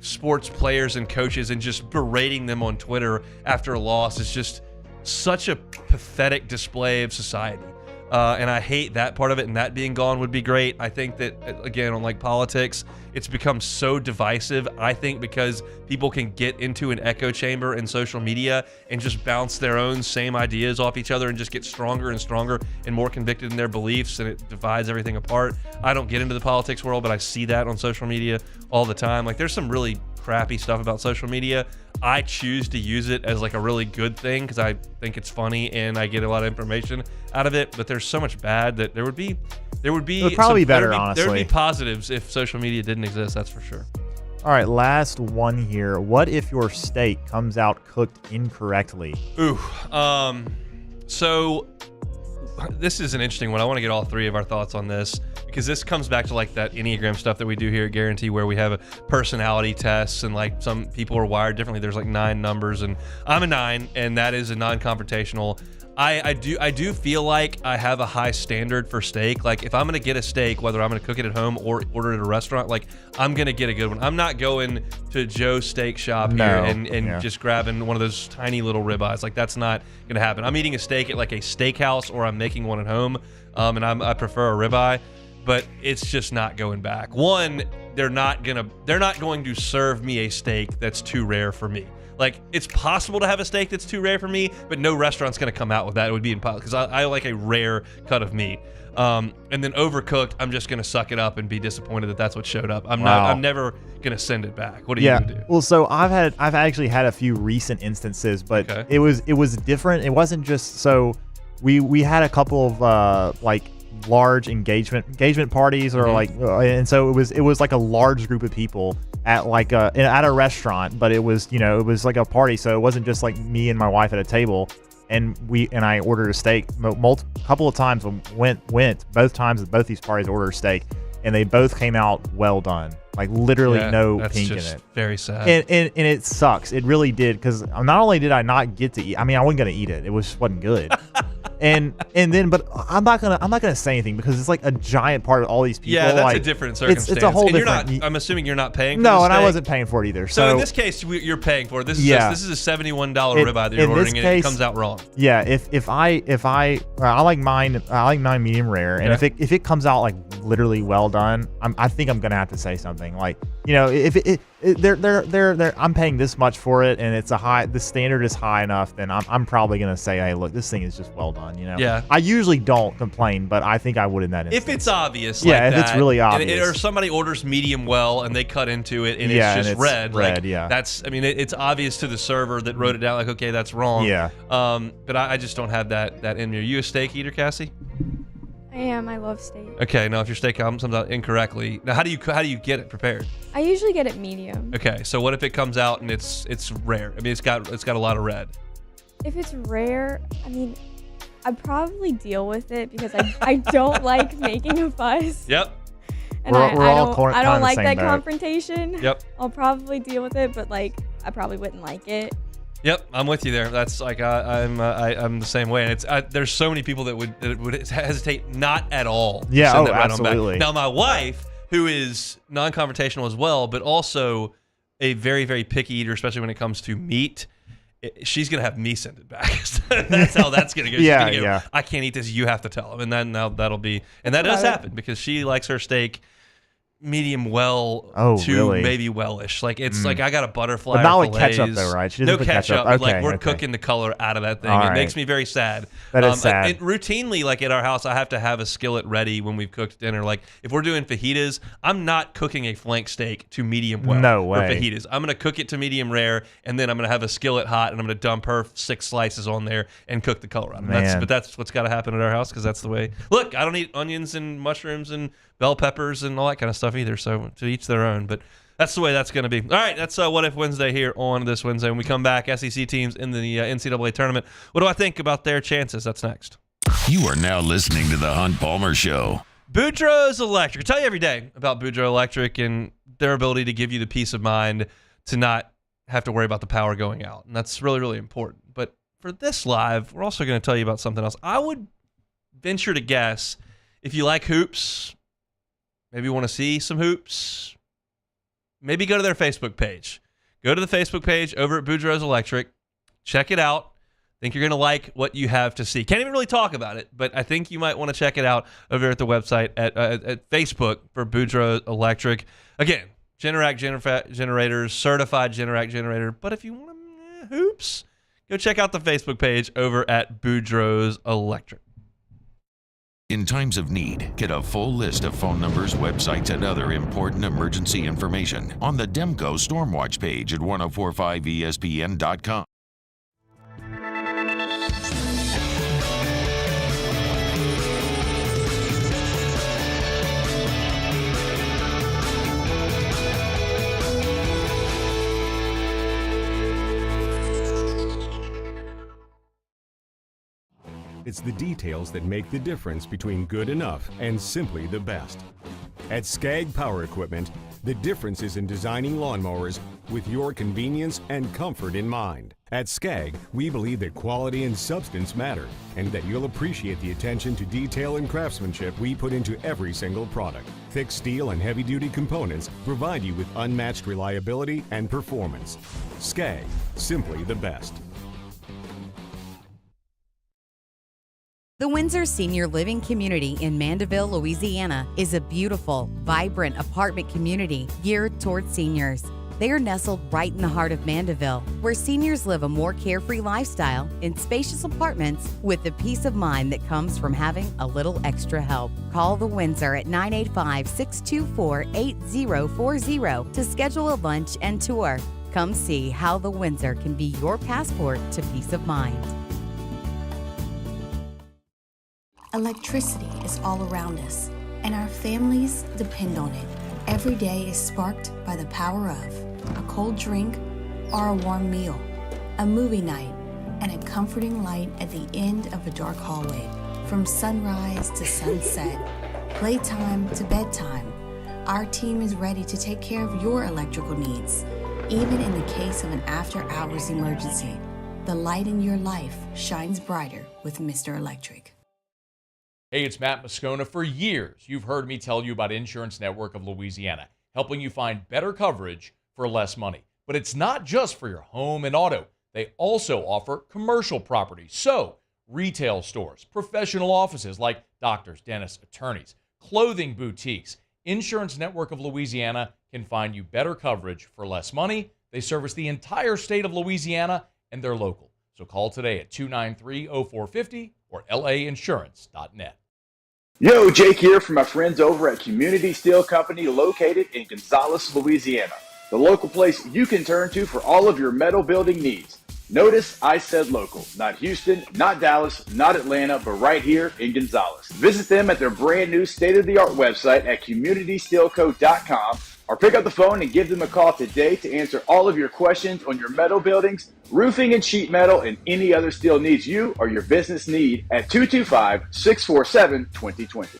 sports players and coaches and just berating them on Twitter after a loss is just such a pathetic display of society. And I hate that part of it, and that being gone would be great. I think that, again, on like politics, it's become so divisive, I think, because people can get into an echo chamber in social media and just bounce their own same ideas off each other and just get stronger and stronger and more convicted in their beliefs, and it divides everything apart. I don't get into the politics world, but I see that on social media all the time. Like, there's some really crappy stuff about social media. I choose to use it as like a really good thing because I think it's funny and I get a lot of information out of it, but there's so much bad that there would be it would probably be better, honestly. There would be positives if social media didn't exist, that's for sure. All right, last one here. What if your steak comes out cooked incorrectly? Ooh, so this is an interesting one. I want to get all three of our thoughts on this, because this comes back to like that Enneagram stuff that we do here at Guarantee, where we have a personality tests, and like some people are wired differently. There's like 9 numbers, and I'm a 9, and that is a non-confrontational. I do feel like I have a high standard for steak. Like, if I'm gonna get a steak, whether I'm gonna cook it at home or order it at a restaurant, like, I'm gonna get a good one. I'm not going to Joe's Steak Shop here and just grabbing one of those tiny little ribeyes. Like, that's not gonna happen. I'm eating a steak at like a steakhouse, or I'm making one at home, and I prefer a ribeye. But it's just not going back. One, they're not going to serve me a steak that's too rare for me. Like, it's possible to have a steak that's too rare for me, but no restaurant's going to come out with that. It would be impossible, because I like a rare cut of meat. And then overcooked, I'm just going to suck it up and be disappointed that that's what showed up. I'm never going to send it back. What are you going to do? Well, so I've actually had a few recent instances, but it was different. It wasn't just, so we had a couple of like large engagement parties, or like, and so it was like a large group of people at like at a restaurant, but it was like a party, so it wasn't just like me and my wife at a table, and I ordered a steak couple of times. Both times at both these parties ordered a steak, and they both came out well done, like literally no pink in it. Very sad. And it sucks. It really did, because not only did I not get to eat, I mean, I wasn't gonna eat it. It wasn't good. And then, but I'm not gonna say anything, because it's like a giant part of all these people. Yeah, that's like, a different circumstance. It's a whole and different. I'm assuming you're not paying for No, the and steak. I wasn't paying for it either. So in this case, you're paying for it. This is a $71 ribeye that you're ordering, and it comes out wrong. Yeah, if I like mine medium rare, and if it comes out like literally well done, I think I'm gonna have to say something, like, if I'm paying this much for it, and the standard is high enough, then I'm probably gonna say, hey, look, this thing is just well done. Yeah. I usually don't complain, but I think I would in that instance. If it's obvious, yeah, if it's really obvious, or somebody orders medium well and they cut into it and it's just red. Yeah, that's, I mean, it's obvious to the server that wrote it down, like, okay, that's wrong. Yeah. But I just don't have that in me. Are you a steak eater, Cassie? I am. I love steak. Okay, now if your steak comes out incorrectly, now how do you get it prepared? I usually get it medium. Okay, so what if it comes out and it's rare? I mean, it's got a lot of red. If it's rare, I mean, I'd probably deal with it, because I don't like making a fuss. Yep. And I don't like that boat. Confrontation. Yep. I'll probably deal with it, but like, I probably wouldn't like it. Yep, I'm with you there. That's like I'm the same way, and it's there's so many people that would hesitate not at all. Yeah, to send that right absolutely. On back. Now my wife, who is non-confrontational as well, but also a very, very picky eater, especially when it comes to meat, she's gonna have me send it back. That's how that's gonna go. She's gonna go, I can't eat this. You have to tell him, and then that'll be, and that does happen, because she likes her steak medium well to really? maybe wellish. Like it's like I got a butterfly. But not with fillets. ketchup though, right? She doesn't No put ketchup. Okay, Like we're okay. cooking the color out of that thing. All It right. makes me very sad. That is sad. And routinely, like at our house, I have to have a skillet ready when we've cooked dinner. Like if we're doing fajitas, I'm not cooking a flank steak to medium well. No for way. fajitas. I'm gonna cook it to medium rare, and then I'm gonna have a skillet hot, and I'm gonna dump her 6 slices on there and cook the color out of it. But that's what's got to happen at our house because that's the way. Look, I don't eat onions and mushrooms and bell peppers and all that kind of stuff either. So to each their own. But that's the way that's going to be. All right, that's What If Wednesday here on this Wednesday. When we come back, SEC teams in the NCAA tournament. What do I think about their chances? That's next. You are now listening to The Hunt Palmer Show. Boudreaux's Electric. I tell you every day about Boudreaux Electric and their ability to give you the peace of mind to not have to worry about the power going out. And that's really, really important. But for this live, we're also going to tell you about something else. I would venture to guess if you like hoops, maybe want to see some hoops, maybe go to their Facebook page. Go to the Facebook page over at Boudreaux's Electric. Check it out. I think you're going to like what you have to see. Can't even really talk about it, but I think you might want to check it out over at the website at Facebook for Boudreaux Electric. Again, Generac generators, certified Generac generator. But if you want hoops, go check out the Facebook page over at Boudreaux's Electric. In times of need, get a full list of phone numbers, websites, and other important emergency information on the Demco Stormwatch page at 1045ESPN.com. It's the details that make the difference between good enough and simply the best. At Skag Power Equipment, the difference is in designing lawnmowers with your convenience and comfort in mind. At Skag, we believe that quality and substance matter, and that you'll appreciate the attention to detail and craftsmanship we put into every single product. Thick steel and heavy-duty components provide you with unmatched reliability and performance. Skag, simply the best. The Windsor Senior Living Community in Mandeville, Louisiana is a beautiful, vibrant apartment community geared towards seniors. They are nestled right in the heart of Mandeville, where seniors live a more carefree lifestyle in spacious apartments with the peace of mind that comes from having a little extra help. Call the Windsor at 985-624-8040 to schedule a lunch and tour. Come see how the Windsor can be your passport to peace of mind. Electricity is all around us, and our families depend on it. Every day is sparked by the power of a cold drink or a warm meal, a movie night, and a comforting light at the end of a dark hallway. From sunrise to sunset, playtime to bedtime, our team is ready to take care of your electrical needs. Even in the case of an after-hours emergency, the light in your life shines brighter with Mr. Electric. Hey, it's Matt Moscona. For years, you've heard me tell you about Insurance Network of Louisiana, helping you find better coverage for less money. But it's not just for your home and auto. They also offer commercial property. So, retail stores, professional offices like doctors, dentists, attorneys, clothing boutiques. Insurance Network of Louisiana can find you better coverage for less money. They service the entire state of Louisiana, and they're local. So call today at 293-0450 or lainsurance.net. Yo, Jake here from my friends over at Community Steel Company located in Gonzales, Louisiana. The local place you can turn to for all of your metal building needs. Notice I said local, not Houston, not Dallas, not Atlanta, but right here in Gonzales. Visit them at their brand new state-of-the-art website at communitysteelco.com or pick up the phone and give them a call today to answer all of your questions on your metal buildings, roofing and sheet metal, and any other steel needs you or your business need at 225-647-2020.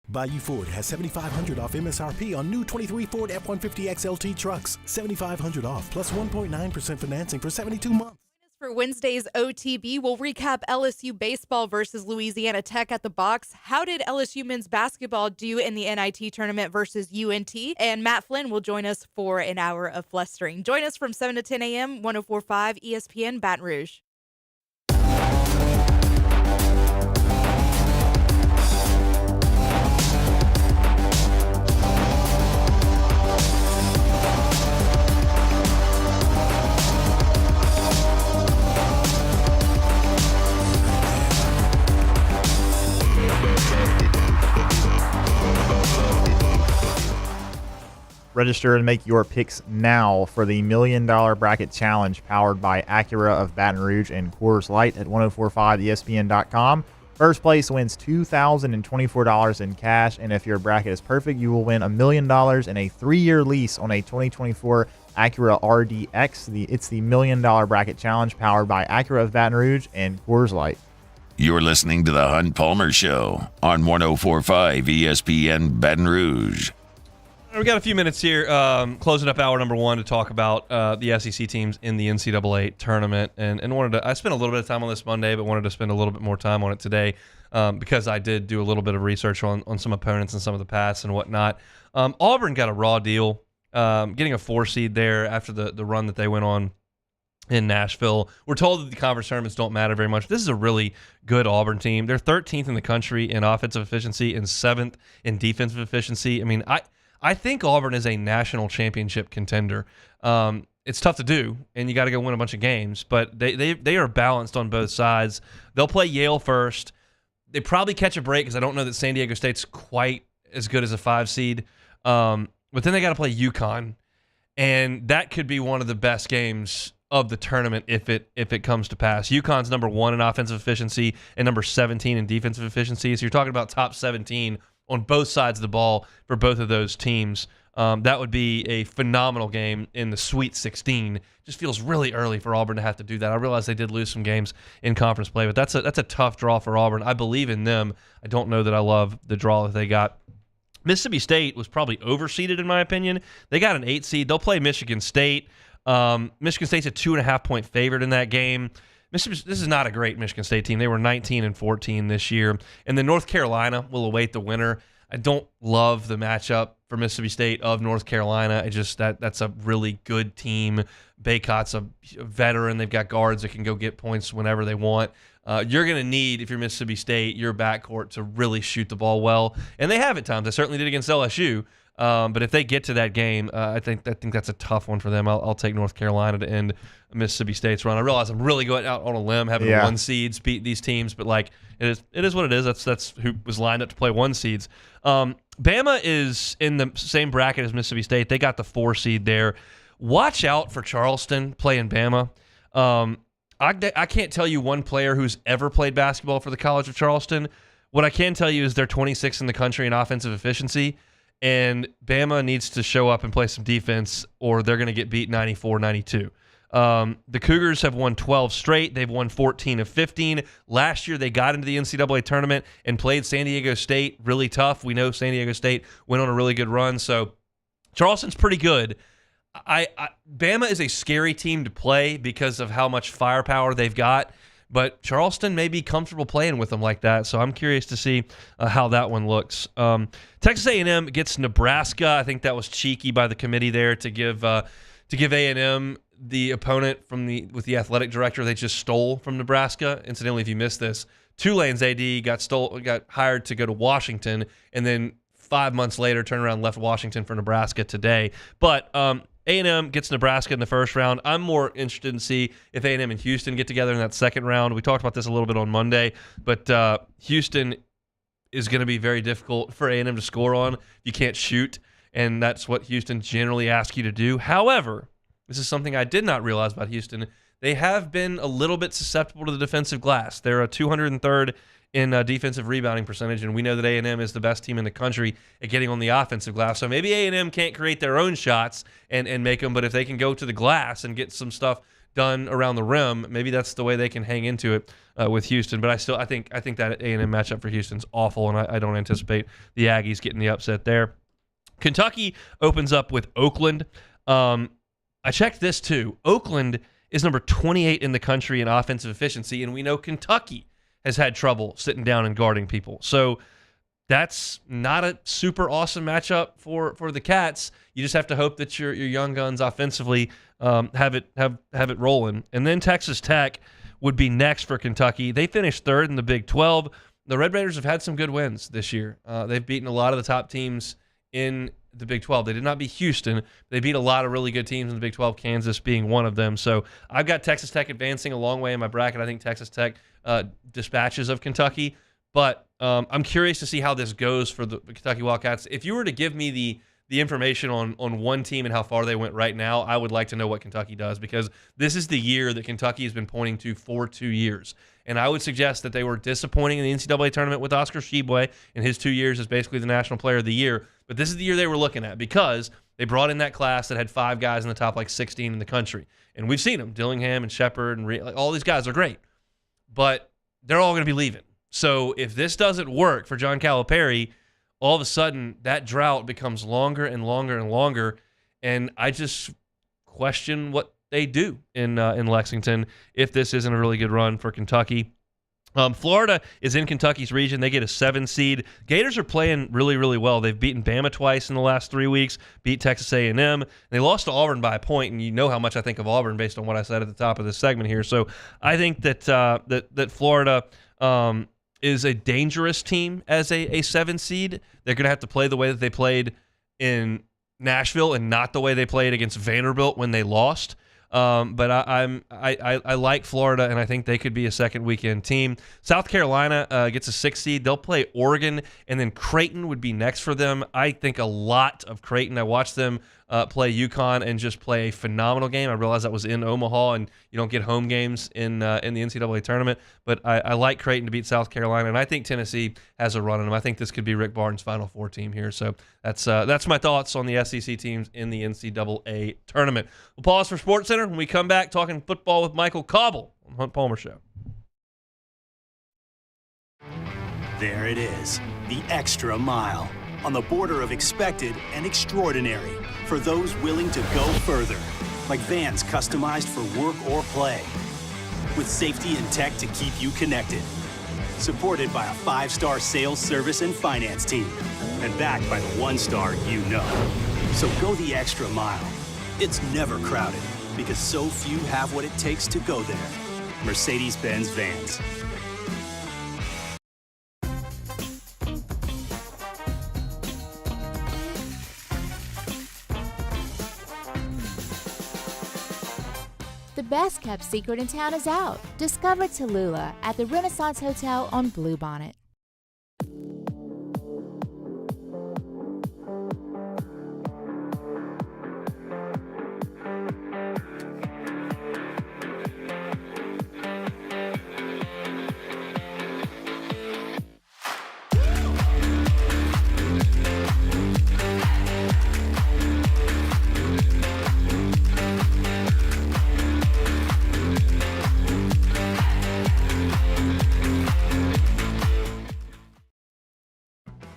Bayou Ford has $7,500 off MSRP on new 23 Ford F-150 XLT trucks. $7,500 off plus 1.9% financing for 72 months. For Wednesday's OTB, we'll recap LSU baseball versus Louisiana Tech at the box. How did LSU men's basketball do in the NIT tournament versus UNT? And Matt Flynn will join us for an hour of flustering. Join us from 7 to 10 a.m., 104.5 ESPN Baton Rouge. Register and make your picks now for the $1 Million Bracket Challenge powered by Acura of Baton Rouge and Coors Light at 1045ESPN.com. First place wins $2,024 in cash, and if your bracket is perfect, you will win $1 million and a 3-year lease on a 2024 Acura RDX. It's the $1 Million Bracket Challenge powered by Acura of Baton Rouge and Coors Light. You're listening to the Hunt Palmer Show on 1045 ESPN Baton Rouge. We got a few minutes here, closing up hour number 1 to talk about the SEC teams in the NCAA tournament, and I spent a little bit of time on this Monday, but wanted to spend a little bit more time on it today because I did do a little bit of research on some opponents and some of the past and whatnot. Auburn got a raw deal, getting a 4 seed there after the run that they went on in Nashville. We're told that the conference tournaments don't matter very much. This is a really good Auburn team. They're 13th in the country in offensive efficiency and 7th in defensive efficiency. I mean, I think Auburn is a national championship contender. It's tough to do, and you got to go win a bunch of games, but they are balanced on both sides. They'll play Yale first. They probably catch a break because I don't know that San Diego State's quite as good as a 5 seed. But then they got to play UConn, and that could be one of the best games of the tournament if it comes to pass. UConn's number 1 in offensive efficiency and number 17 in defensive efficiency. So you're talking about top 17 on both sides of the ball for both of those teams. That would be a phenomenal game in the Sweet 16. Just feels really early for Auburn to have to do that. I realize they did lose some games in conference play, but that's a tough draw for Auburn. I believe in them. I don't know that I love the draw that they got. Mississippi State was probably overseeded in my opinion. They got an 8 seed. They'll play Michigan State. Michigan State's a 2.5-point favorite in that game. This is not a great Michigan State team. They were 19-14 this year. And then North Carolina will await the winner. I don't love the matchup for Mississippi State of North Carolina. That's a really good team. Baycott's a veteran. They've got guards that can go get points whenever they want. You're going to need, if you're Mississippi State, your backcourt to really shoot the ball well. And they have at times. They certainly did against LSU. But if they get to that game, I think that's a tough one for them. I'll take North Carolina to end Mississippi State's run. I realize I'm really going out on a limb having 1 seeds beat these teams, but like it is what it is. That's who was lined up to play 1 seeds. Bama is in the same bracket as Mississippi State. They got the 4 seed there. Watch out for Charleston playing Bama. I can't tell you one player who's ever played basketball for the College of Charleston. What I can tell you is they're 26th in the country in offensive efficiency. And Bama needs to show up and play some defense or they're going to get beat 94-92. The Cougars have won 12 straight. They've won 14 of 15. Last year, they got into the NCAA tournament and played San Diego State really tough. We know San Diego State went on a really good run. So Charleston's pretty good. Bama is a scary team to play because of how much firepower they've got. But Charleston may be comfortable playing with them like that, so I'm curious to see how that one looks. Texas A&M gets Nebraska. I think that was cheeky by the committee there to give A&M the opponent with the athletic director they just stole from Nebraska. Incidentally, if you missed this, Tulane's AD got hired to go to Washington, and then 5 months later turned around and left Washington for Nebraska today. But A&M gets Nebraska in the first round. I'm more interested in see if A&M and Houston get together in that second round. We talked about this a little bit on Monday, but Houston is going to be very difficult for A&M to score on. You can't shoot, and that's what Houston generally asks you to do. However, this is something I did not realize about Houston. They have been a little bit susceptible to the defensive glass. They're a 203rd in defensive rebounding percentage, and we know that A&M is the best team in the country at getting on the offensive glass. So maybe A&M can't create their own shots and make them, but if they can go to the glass and get some stuff done around the rim, maybe that's the way they can hang into it with Houston. But I think that A&M matchup for Houston's awful, and I don't anticipate the Aggies getting the upset there. Kentucky opens up with Oakland. I checked this too. Oakland is number 28 in the country in offensive efficiency, and we know Kentucky has had trouble sitting down and guarding people. So that's not a super awesome matchup for the Cats. You just have to hope that your young guns offensively have it rolling. And then Texas Tech would be next for Kentucky. They finished 3rd in the Big 12. The Red Raiders have had some good wins this year. They've beaten a lot of the top teams in the Big 12. They did not beat Houston. They beat a lot of really good teams in the Big 12, Kansas being one of them. So I've got Texas Tech advancing a long way in my bracket. I think Texas Tech dispatches of Kentucky. But I'm curious to see how this goes for the Kentucky Wildcats. If you were to give me the information on one team and how far they went right now, I would like to know what Kentucky does, because this is the year that Kentucky has been pointing to for 2 years. And I would suggest that they were disappointing in the NCAA tournament with Oscar Tshiebwe in his 2 years as basically the National Player of the Year. But this is the year they were looking at, because they brought in that class that had 5 guys in the top 16 in the country. And we've seen them, Dillingham and Shepard and all these guys are great. But they're all going to be leaving. So if this doesn't work for John Calipari, all of a sudden that drought becomes longer and longer and longer. And I just question what they do in Lexington if this isn't a really good run for Kentucky. Florida is in Kentucky's region. They get a 7 seed. Gators are playing really, really well. They've beaten Bama twice in the last 3 weeks, beat Texas A&M. They lost to Auburn by a point, and you know how much I think of Auburn based on what I said at the top of this segment here. So I think that that Florida is a dangerous team as a 7 seed. They're going to have to play the way that they played in Nashville and not the way they played against Vanderbilt when they lost. But I like Florida, and I think they could be a second weekend team. South Carolina gets a 6 seed. They'll play Oregon, and then Creighton would be next for them. I think a lot of Creighton. I watched them play UConn and just play a phenomenal game. I realized that was in Omaha, and you don't get home games in the NCAA tournament. But I like Creighton to beat South Carolina, and I think Tennessee has a run in them. I think this could be Rick Barnes' Final Four team here. So that's my thoughts on the SEC teams in the NCAA tournament. We'll pause for SportsCenter. When we come back, talking football with Michael Cobble on the Hunt Palmer Show. There it is, the extra mile, on the border of expected and extraordinary, for those willing to go further, like vans customized for work or play, with safety and tech to keep you connected, supported by a 5-star sales, service, and finance team, and backed by the 1-star you know. So go the extra mile. It's never crowded, because so few have what it takes to go there. Mercedes-Benz Vans. The best kept secret in town is out. Discover Tallulah at the Renaissance Hotel on Bluebonnet.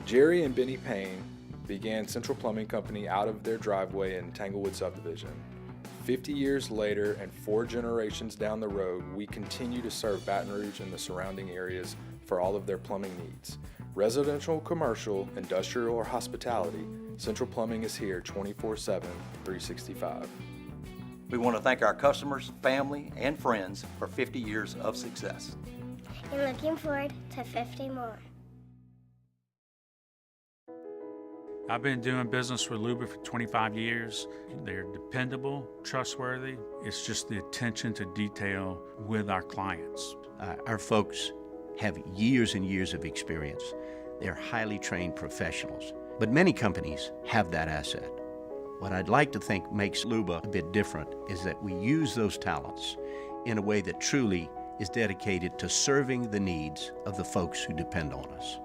Jerry and Benny Payne began Central Plumbing Company out of their driveway in Tanglewood subdivision. 50 years later and 4 generations down the road, we continue to serve Baton Rouge and the surrounding areas for all of their plumbing needs. Residential, commercial, industrial, or hospitality, Central Plumbing is here 24/7, 365. We want to thank our customers, family, and friends for 50 years of success. And looking forward to 50 more. I've been doing business with Luba for 25 years. They're dependable, trustworthy. It's just the attention to detail with our clients. Our folks have years and years of experience. They're highly trained professionals. But many companies have that asset. What I'd like to think makes Luba a bit different is that we use those talents in a way that truly is dedicated to serving the needs of the folks who depend on us.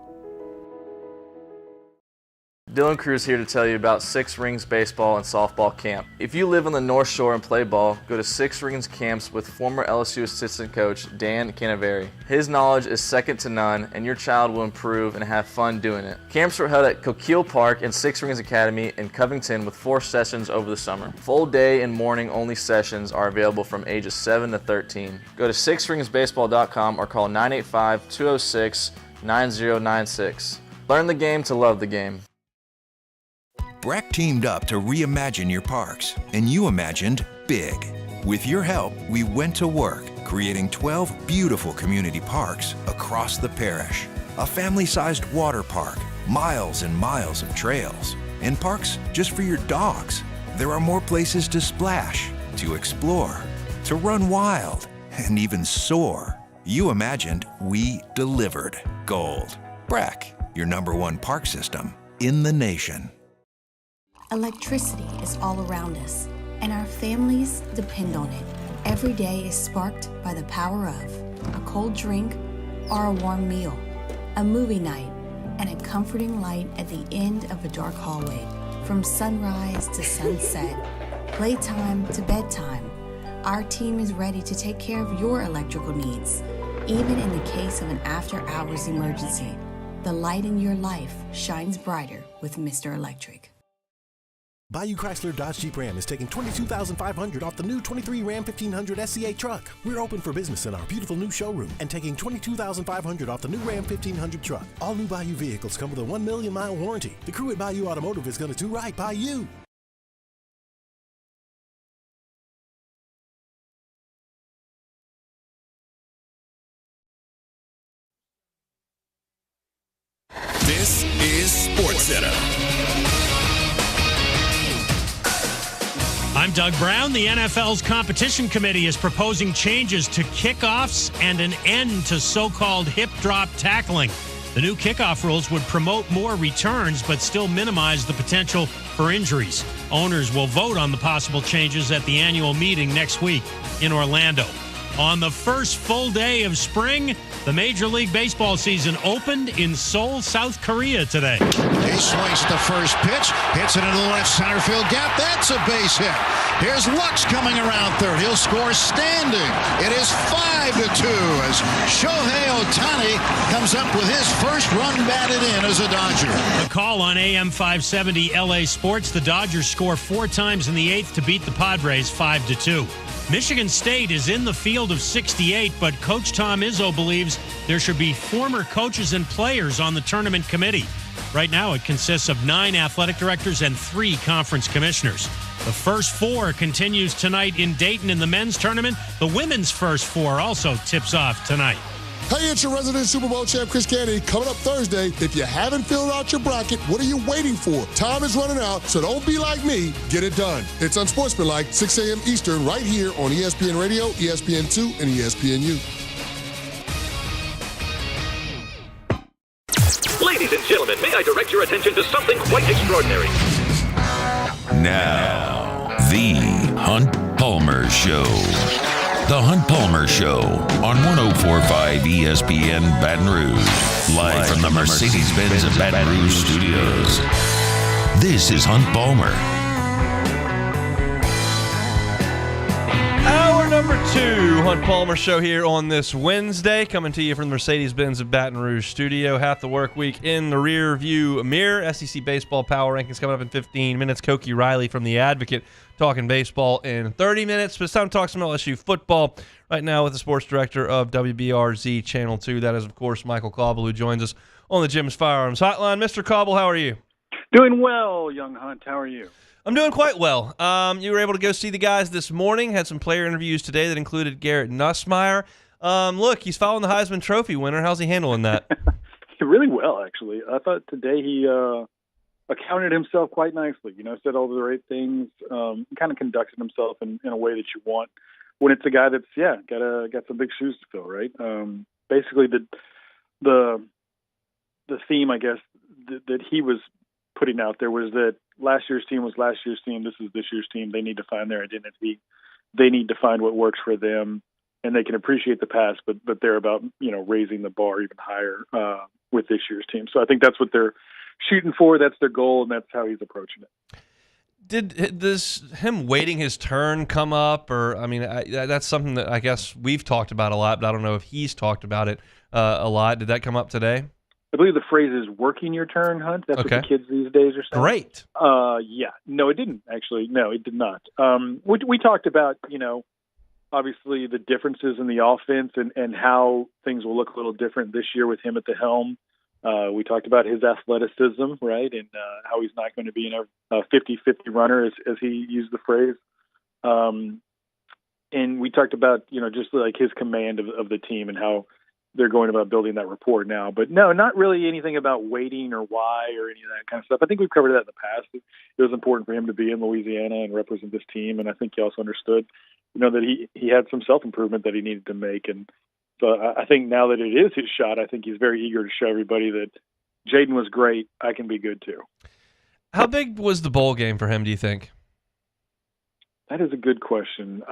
Dylan Cruz here to tell you about Six Rings Baseball and Softball Camp. If you live on the North Shore and play ball, go to Six Rings Camps with former LSU assistant coach Dan Canaveri. His knowledge is second to none, and your child will improve and have fun doing it. Camps were held at Coquille Park and Six Rings Academy in Covington with 4 sessions over the summer. Full day and morning only sessions are available from ages 7 to 13. Go to sixringsbaseball.com or call 985-206-9096. Learn the game to love the game. Breck teamed up to reimagine your parks, and you imagined big. With your help, we went to work, creating 12 beautiful community parks across the parish. A family-sized water park, miles and miles of trails, and parks just for your dogs. There are more places to splash, to explore, to run wild, and even soar. You imagined, we delivered. Gold. Breck, your #1 park system in the nation. Electricity is all around us, and our families depend on it. Every day is sparked by the power of a cold drink or a warm meal, a movie night, and a comforting light at the end of a dark hallway. From sunrise to sunset, playtime to bedtime, our team is ready to take care of your electrical needs. Even in the case of an after-hours emergency, the light in your life shines brighter with Mr. Electric. Bayou Chrysler Dodge Jeep Ram is taking $22,500 off the new 23 Ram 1500 SCA truck. We're open for business in our beautiful new showroom and taking $22,500 off the new Ram 1500 truck. All new Bayou vehicles come with a 1 million mile warranty. The crew at Bayou Automotive is going to do right by you. This is SportsCenter. I'm Doug Brown. The NFL's competition committee is proposing changes to kickoffs and an end to so-called hip drop tackling. The new kickoff rules would promote more returns but still minimize the potential for injuries. Owners will vote on the possible changes at the annual meeting next week in Orlando. On the first full day of spring, the Major League Baseball season opened in Seoul, South Korea today. He swings at the first pitch, hits it into the left center field gap. That's a base hit. Here's Lux coming around third. He'll score standing. It is 5-2 as Shohei Ohtani comes up with his first run batted in as a Dodger. The call on AM 570 LA Sports. The Dodgers score 4 times in the 8th to beat the Padres 5-2. Michigan State is in the field of 68, but Coach Tom Izzo believes there should be former coaches and players on the tournament committee. Right now, it consists of 9 athletic directors and 3 conference commissioners. The first 4 continues tonight in Dayton in the men's tournament. The women's first 4 also tips off tonight. Hey, it's your resident Super Bowl champ, Chris Kennedy, coming up Thursday. If you haven't filled out your bracket, what are you waiting for? Time is running out, so don't be like me. Get it done. It's Unsportsmanlike, 6 a.m. Eastern, right here on ESPN Radio, ESPN2, and ESPNU. Ladies and gentlemen, may I direct your attention to something quite extraordinary? Now, the Hunt Palmer Show. The Hunt Palmer Show on 104.5 ESPN Baton Rouge. Live from the Mercedes-Benz of Baton Rouge studios. This is Hunt Palmer. Hour number 2, Hunt Palmer Show here on this Wednesday, coming to you from the Mercedes-Benz of Baton Rouge studio. Half the work week in the rear view mirror. SEC baseball power rankings coming up in 15 minutes. Koki Riley from The Advocate talking baseball in 30 minutes. But it's time to talk some LSU football right now with the sports director of WBRZ Channel 2. That is, of course, Michael Cauble, who joins us on the Jim's Firearms Hotline. Mr. Cauble, how are you? Doing well, young Hunt. How are you? I'm doing quite well. You were able to go see the guys this morning. Had some player interviews today that included Garrett Nussmeier. Look, he's following the Heisman Trophy winner. How's he handling that? Really well, actually. I thought today he accounted himself quite nicely. You know, said all the right things. Kind of conducted himself in a way that you want when it's a guy that's got some big shoes to fill, right? Basically, the theme, I guess, that he was putting out there was that last year's team was last year's team. This is this year's team. They need to find their identity. They need to find what works for them, and they can appreciate the past, but they're about, you know, raising the bar even higher with this year's team. So I think that's what they're shooting for. That's their goal, and that's how he's approaching it. Did him waiting his turn come up? Or, I mean, that's something that I guess we've talked about a lot, but I don't know if he's talked about it a lot. Did that come up today? I believe the phrase is working your turn, Hunt. That's okay. What the kids these days are saying. Great. Yeah. No, it didn't, actually. No, it did not. We talked about, you know, obviously the differences in the offense and how things will look a little different this year with him at the helm. We talked about his athleticism, right, and how he's not going to be a 50-50 runner, as he used the phrase. And we talked about, you know, just like his command of the team and how they're going about building that rapport now. But no, not really anything about waiting or why or any of that kind of stuff. I think we've covered that in the past. It was important for him to be in Louisiana and represent this team, and I think he also understood, you know, that he had some self-improvement that he needed to make. And so I think now that it is his shot, I think he's very eager to show everybody that Jaden was great. I can be good too. How big was the bowl game for him, do you think? That is a good question.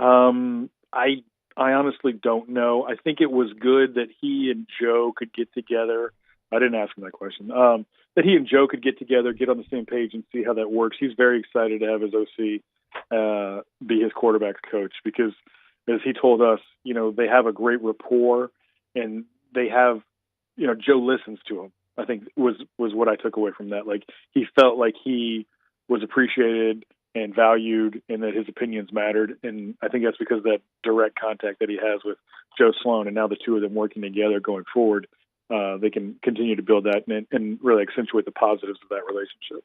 I honestly don't know. I think it was good that he and Joe could get together. I didn't ask him that question. That he and Joe could get together, get on the same page, and see how that works. He's very excited to have his OC be his quarterback's coach because, as he told us, they have a great rapport, and they have, Joe listens to him. I think was what I took away from that. Like, he felt like he was appreciated and valued, and that his opinions mattered. And I think that's because of that direct contact that he has with Joe Sloan, and now the two of them working together going forward, they can continue to build that and really accentuate the positives of that relationship.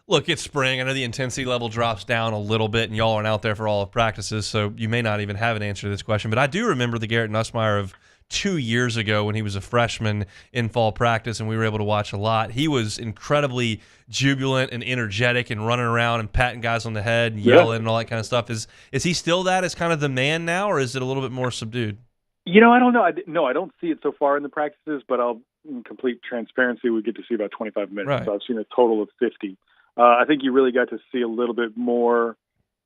Look, it's spring. I know the intensity level drops down a little bit, and y'all aren't out there for all of practices, so you may not even have an answer to this question. But I do remember the Garrett Nussmeier of 2 years ago when he was a freshman in fall practice, and we were able to watch a lot. He was incredibly jubilant and energetic and running around and patting guys on the head and yelling and all that kind of stuff. Is he still that as kind of the man now, or is it a little bit more subdued? I don't know. I don't see it so far in the practices, but in complete transparency, we get to see about 25 minutes. Right. So I've seen a total of 50. I think you really got to see a little bit more,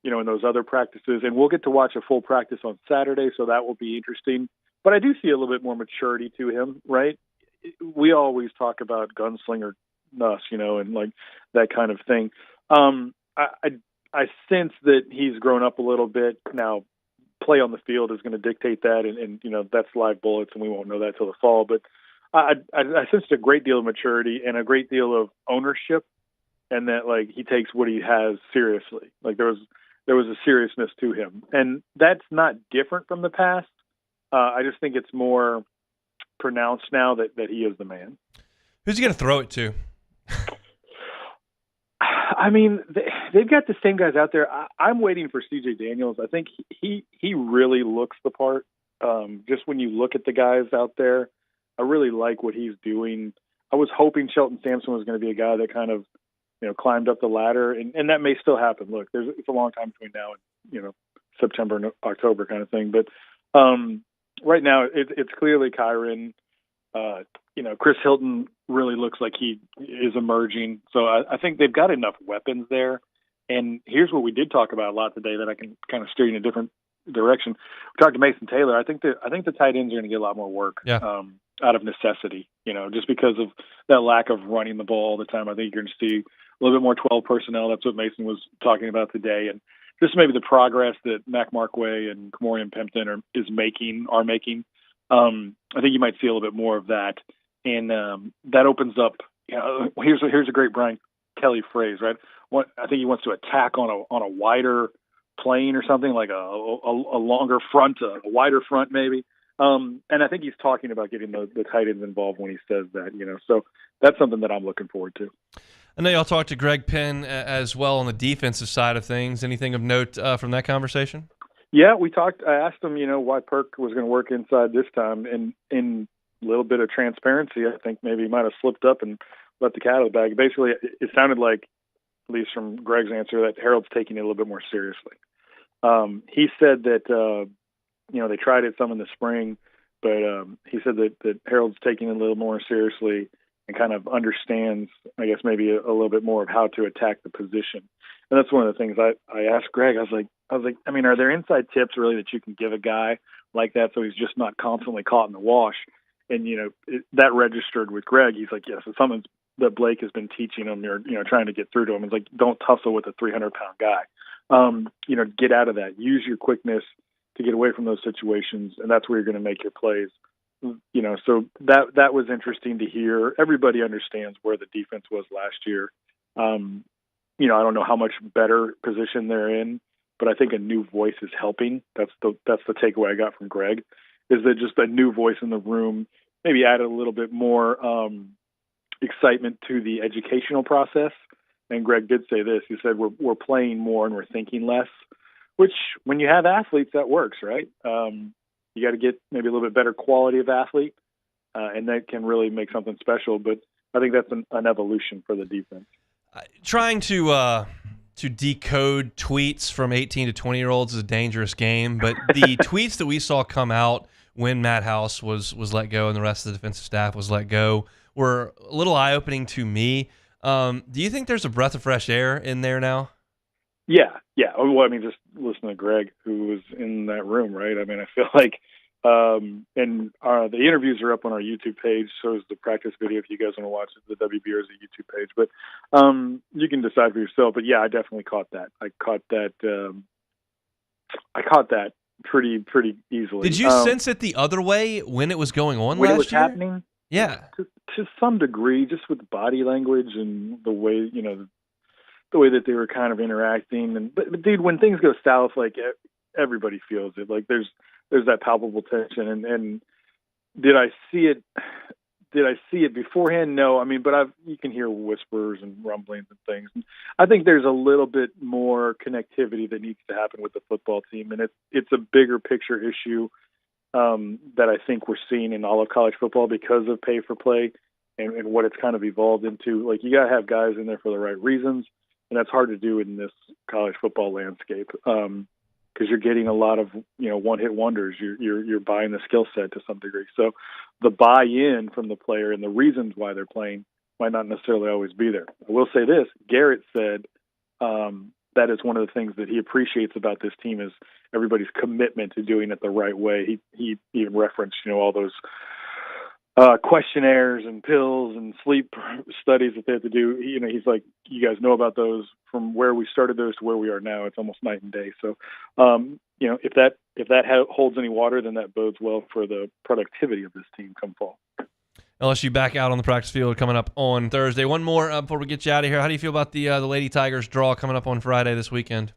in those other practices. And we'll get to watch a full practice on Saturday, so that will be interesting. But I do see a little bit more maturity to him, right? We always talk about gunslinger Nuss, and like that kind of thing. I sense that he's grown up a little bit. Now, play on the field is going to dictate that, and that's live bullets, and we won't know that till the fall. But I sensed a great deal of maturity and a great deal of ownership, and that like he takes what he has seriously. Like there was a seriousness to him, and that's not different from the past. I just think it's more pronounced now that he is the man. Who's he going to throw it to? I mean, they've got the same guys out there. I'm waiting for C.J. Daniels. I think he really looks the part. Just when you look at the guys out there, I really like what he's doing. I was hoping Shelton Sampson was going to be a guy that kind of, climbed up the ladder, and that may still happen. Look, it's a long time between now and, September and October kind of thing. But right now, it's clearly Kyron. Chris Hilton really looks like he is emerging. So I think they've got enough weapons there. And here's what we did talk about a lot today that I can kind of steer you in a different direction. We talked to Mason Taylor. I think the tight ends are going to get a lot more work out of necessity, just because of that lack of running the ball all the time. I think you're going to see a little bit more 12 personnel. That's what Mason was talking about today. And just maybe the progress that Mac Markway and Kamorian Pimpton are making. I think you might see a little bit more of that. And that opens up, here's a great Brian Kelly phrase, right? I think he wants to attack on a wider plane or something, like a longer front, a wider front maybe. And I think he's talking about getting the tight ends involved when he says that, So that's something that I'm looking forward to. I know y'all talked to Greg Penn as well on the defensive side of things. Anything of note from that conversation? Yeah, we talked. I asked him, why Perk was going to work inside this time, and in a little bit of transparency, I think maybe he might have slipped up and let the cat out of the bag. Basically, it sounded like, at least from Greg's answer, that Harold's taking it a little bit more seriously. He said that they tried it some in the spring, but he said that Harold's taking it a little more seriously and kind of understands, I guess, maybe a little bit more of how to attack the position. And that's one of the things I asked Greg. I was like, I mean, are there inside tips really that you can give a guy like that so he's just not constantly caught in the wash? And, that registered with Greg. He's like, yes, it's something that Blake has been teaching him or, trying to get through to him. It's like, don't tussle with a 300-pound guy. Get out of that. Use your quickness to get away from those situations, and that's where you're going to make your plays. So that was interesting to hear. Everybody understands where the defense was last year. I don't know how much better position they're in, but I think a new voice is helping. That's the takeaway I got from Greg, is that just a new voice in the room maybe added a little bit more excitement to the educational process. And Greg did say this. He said, we're playing more and we're thinking less, which when you have athletes, that works, right? You got to get maybe a little bit better quality of athlete, and that can really make something special. But I think that's an evolution for the defense. Trying to decode tweets from 18 to 20-year-olds is a dangerous game, but the tweets that we saw come out when Matt House was let go and the rest of the defensive staff was let go were a little eye-opening to me. Do you think there's a breath of fresh air in there now? Yeah. Well, I mean, just listen to Greg, who was in that room, right? I mean, I feel like, and the interviews are up on our YouTube page. So is the practice video if you guys want to watch it, the WBRZ YouTube page. But you can decide for yourself. But yeah, I definitely caught that. I caught that pretty easily. Did you sense it the other way when it was going on when last it was year? happening? Yeah, to some degree, just with body language and the way the way that they were kind of interacting. But dude, when things go south, like everybody feels it. Like there's that palpable tension. And did I see it? Did I see it beforehand? No. I mean, but you can hear whispers and rumblings and things. And I think there's a little bit more connectivity that needs to happen with the football team, and it's a bigger picture issue that I think we're seeing in all of college football because of pay for play and what it's kind of evolved into. Like, you got to have guys in there for the right reasons, and that's hard to do in this college football landscape because you're getting a lot of one-hit wonders. You're buying the skill set to some degree. So the buy-in from the player and the reasons why they're playing might not necessarily always be there. I will say this: Garrett said that is one of the things that he appreciates about this team is everybody's commitment to doing it the right way. He even referenced all those questionnaires and pills and sleep studies that they have to do. He's like, you guys know about those from where we started those to where we are now. It's almost night and day. So, if that holds any water, then that bodes well for the productivity of this team come fall. LSU back out on the practice field coming up on Thursday. One more before we get you out of here. How do you feel about the Lady Tigers draw coming up on Friday this weekend?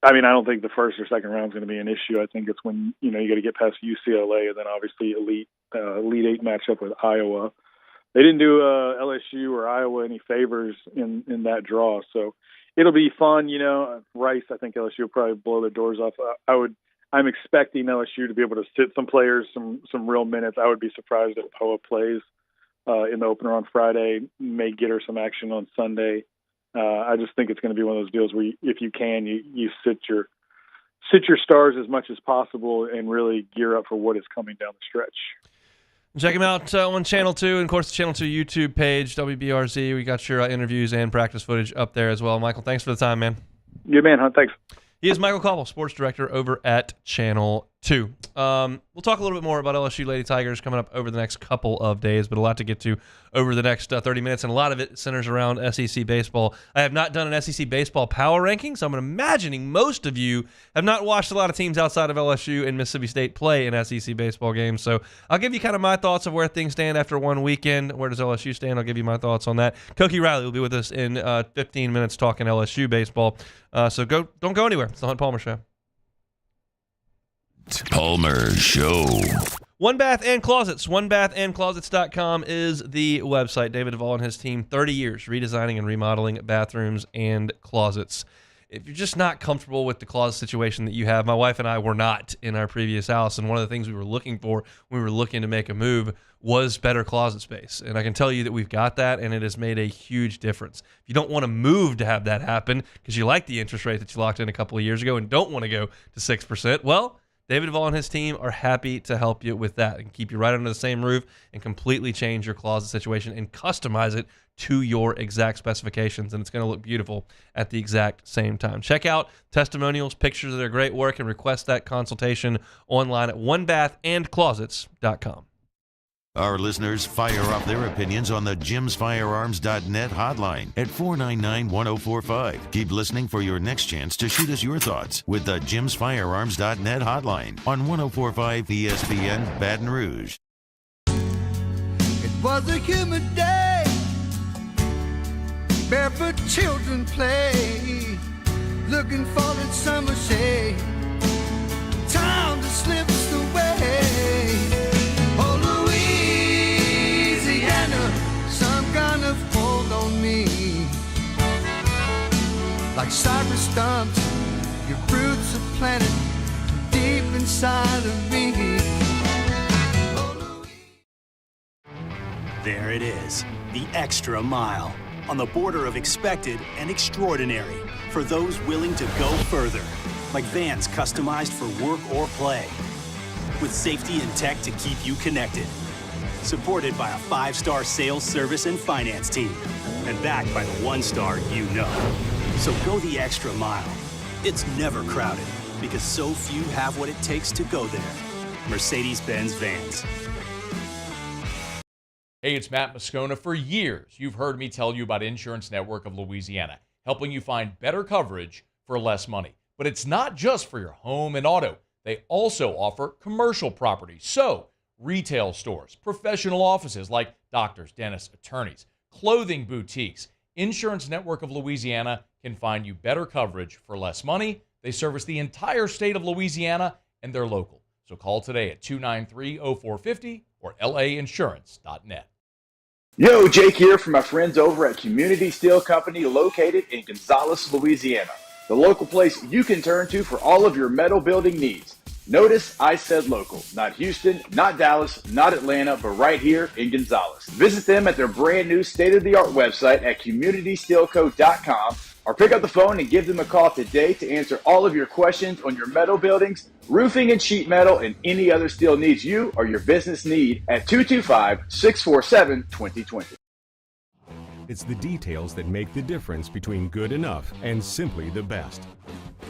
I mean, I don't think the first or second round is going to be an issue. I think it's when you got to get past UCLA and then obviously Elite Eight matchup with Iowa. They didn't do LSU or Iowa any favors in that draw, so it'll be fun. Rice, I think LSU will probably blow their doors off. I'm expecting LSU to be able to sit some players some real minutes. I would be surprised if Poa plays in the opener on Friday. May get her some action on Sunday. I just think it's going to be one of those deals where if you can, you sit your stars as much as possible and really gear up for what is coming down the stretch. Check him out on Channel 2 and, of course, the Channel 2 YouTube page, WBRZ. We got your interviews and practice footage up there as well. Michael, thanks for the time, man. Good man, Hunt. Thanks. He is Michael Cobble, sports director over at Channel 2. We'll talk a little bit more about LSU Lady Tigers coming up over the next couple of days, but a lot to get to over the next 30 minutes, and a lot of it centers around SEC baseball. I have not done an SEC baseball power ranking, so I'm imagining most of you have not watched a lot of teams outside of LSU and Mississippi State play in SEC baseball games. So I'll give you kind of my thoughts of where things stand after one weekend. Where does LSU stand? I'll give you my thoughts on that. Koki Riley will be with us in 15 minutes talking LSU baseball. So don't go anywhere. It's the Hunt Palmer Show. Palmer Show. One Bath and Closets. OneBathAndClosets.com is the website. David Duvall and his team, 30 years redesigning and remodeling bathrooms and closets. If you're just not comfortable with the closet situation that you have, my wife and I were not in our previous house, and one of the things we were looking for when we were looking to make a move was better closet space. And I can tell you that we've got that, and it has made a huge difference. If you don't want to move to have that happen because you like the interest rate that you locked in a couple of years ago and don't want to go to 6%, well, David Duvall and his team are happy to help you with that and keep you right under the same roof and completely change your closet situation and customize it to your exact specifications, and it's going to look beautiful at the exact same time. Check out testimonials, pictures of their great work, and request that consultation online at onebathandclosets.com. Our listeners fire off their opinions on the jimsfirearms.net hotline at 499-1045. Keep listening for your next chance to shoot us your thoughts with the jimsfirearms.net hotline on 1045 ESPN Baton Rouge. It was a humid day, barefoot children play, looking for that summer shade, time just slips away. Some kind of hold on me, like cypress stumps, your roots are planted deep inside of me. There it is, the extra mile, on the border of expected and extraordinary, for those willing to go further, like vans customized for work or play, with safety and tech to keep you connected. Supported by a 5-star sales, service, and finance team. and backed by the one-star you know. So go the extra mile. It's never crowded because so few have what it takes to go there. Mercedes-Benz Vans. Hey, it's Matt Moscona. For years, you've heard me tell you about Insurance Network of Louisiana, helping you find better coverage for less money. But it's not just for your home and auto. They also offer commercial property. So, retail stores, professional offices like doctors, dentists, attorneys, clothing boutiques. Insurance Network of Louisiana can find you better coverage for less money. They service the entire state of Louisiana, and they're local. So call today at 293-0450 or lainsurance.net. Yo, Jake here from my friends over at Community Steel Company located in Gonzales, Louisiana. The local place you can turn to for all of your metal building needs. Notice I said local, not Houston, not Dallas, not Atlanta, but right here in Gonzales. Visit them at their brand new state-of-the-art website at communitysteelco.com or pick up the phone and give them a call today to answer all of your questions on your metal buildings, roofing and sheet metal, and any other steel needs you or your business need at 225-647-2020. It's the details that make the difference between good enough and simply the best.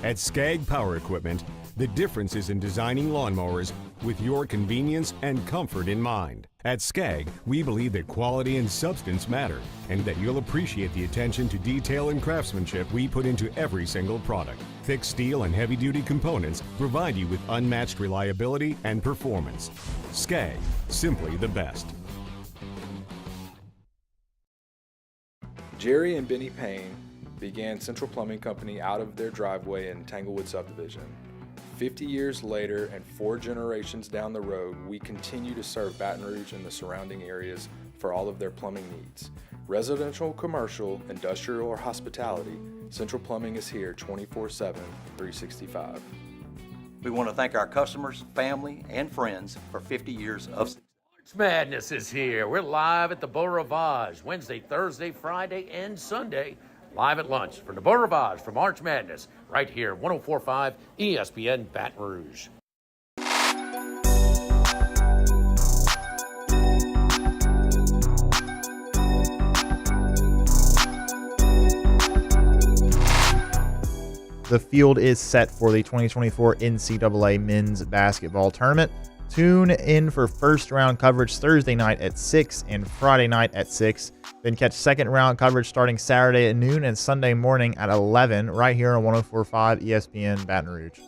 At Skag Power Equipment, the difference is in designing lawnmowers with your convenience and comfort in mind. At Skag, we believe that quality and substance matter, and that you'll appreciate the attention to detail and craftsmanship we put into every single product. Thick steel and heavy-duty components provide you with unmatched reliability and performance. Skag, simply the best. Jerry and Benny Payne began Central Plumbing Company out of their driveway in Tanglewood subdivision. 50 years later and 4 generations down the road, we continue to serve Baton Rouge and the surrounding areas for all of their plumbing needs. Residential, commercial, industrial, or hospitality, Central Plumbing is here 24/7, 365. We want to thank our customers, family, and friends for 50 years of success. March Madness is here. We're live at the Beau Rivage Wednesday, Thursday, Friday, and Sunday. Live at lunch for the Beau Rivage for March Madness right here, 104.5 ESPN Baton Rouge. The field is set for the 2024 NCAA Men's Basketball Tournament. Tune in for first round coverage Thursday night at 6 and Friday night at 6. Then catch second round coverage starting Saturday at noon and Sunday morning at 11 right here on 104.5 ESPN Baton Rouge.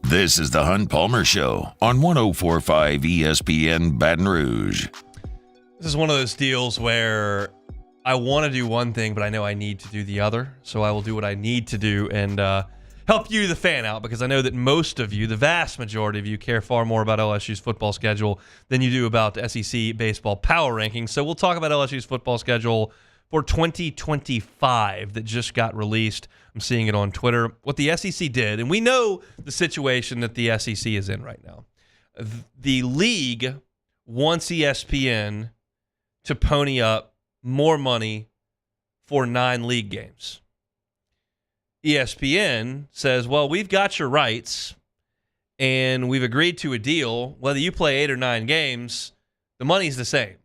This is the Hunt Palmer Show on 104.5 ESPN Baton Rouge. This is one of those deals where I want to do one thing, but I know I need to do the other. So I will do what I need to do and help you, the fan, out, because I know that most of you, the vast majority of you, care far more about LSU's football schedule than you do about SEC baseball power rankings. So we'll talk about LSU's football schedule for 2025 that just got released. I'm seeing it on Twitter, what the SEC did. And we know the situation that the SEC is in right now. The league wants ESPN to pony up more money for 9 league games. ESPN says, well, we've got your rights and we've agreed to a deal. Whether you play 8 or 9 games, the money's the same.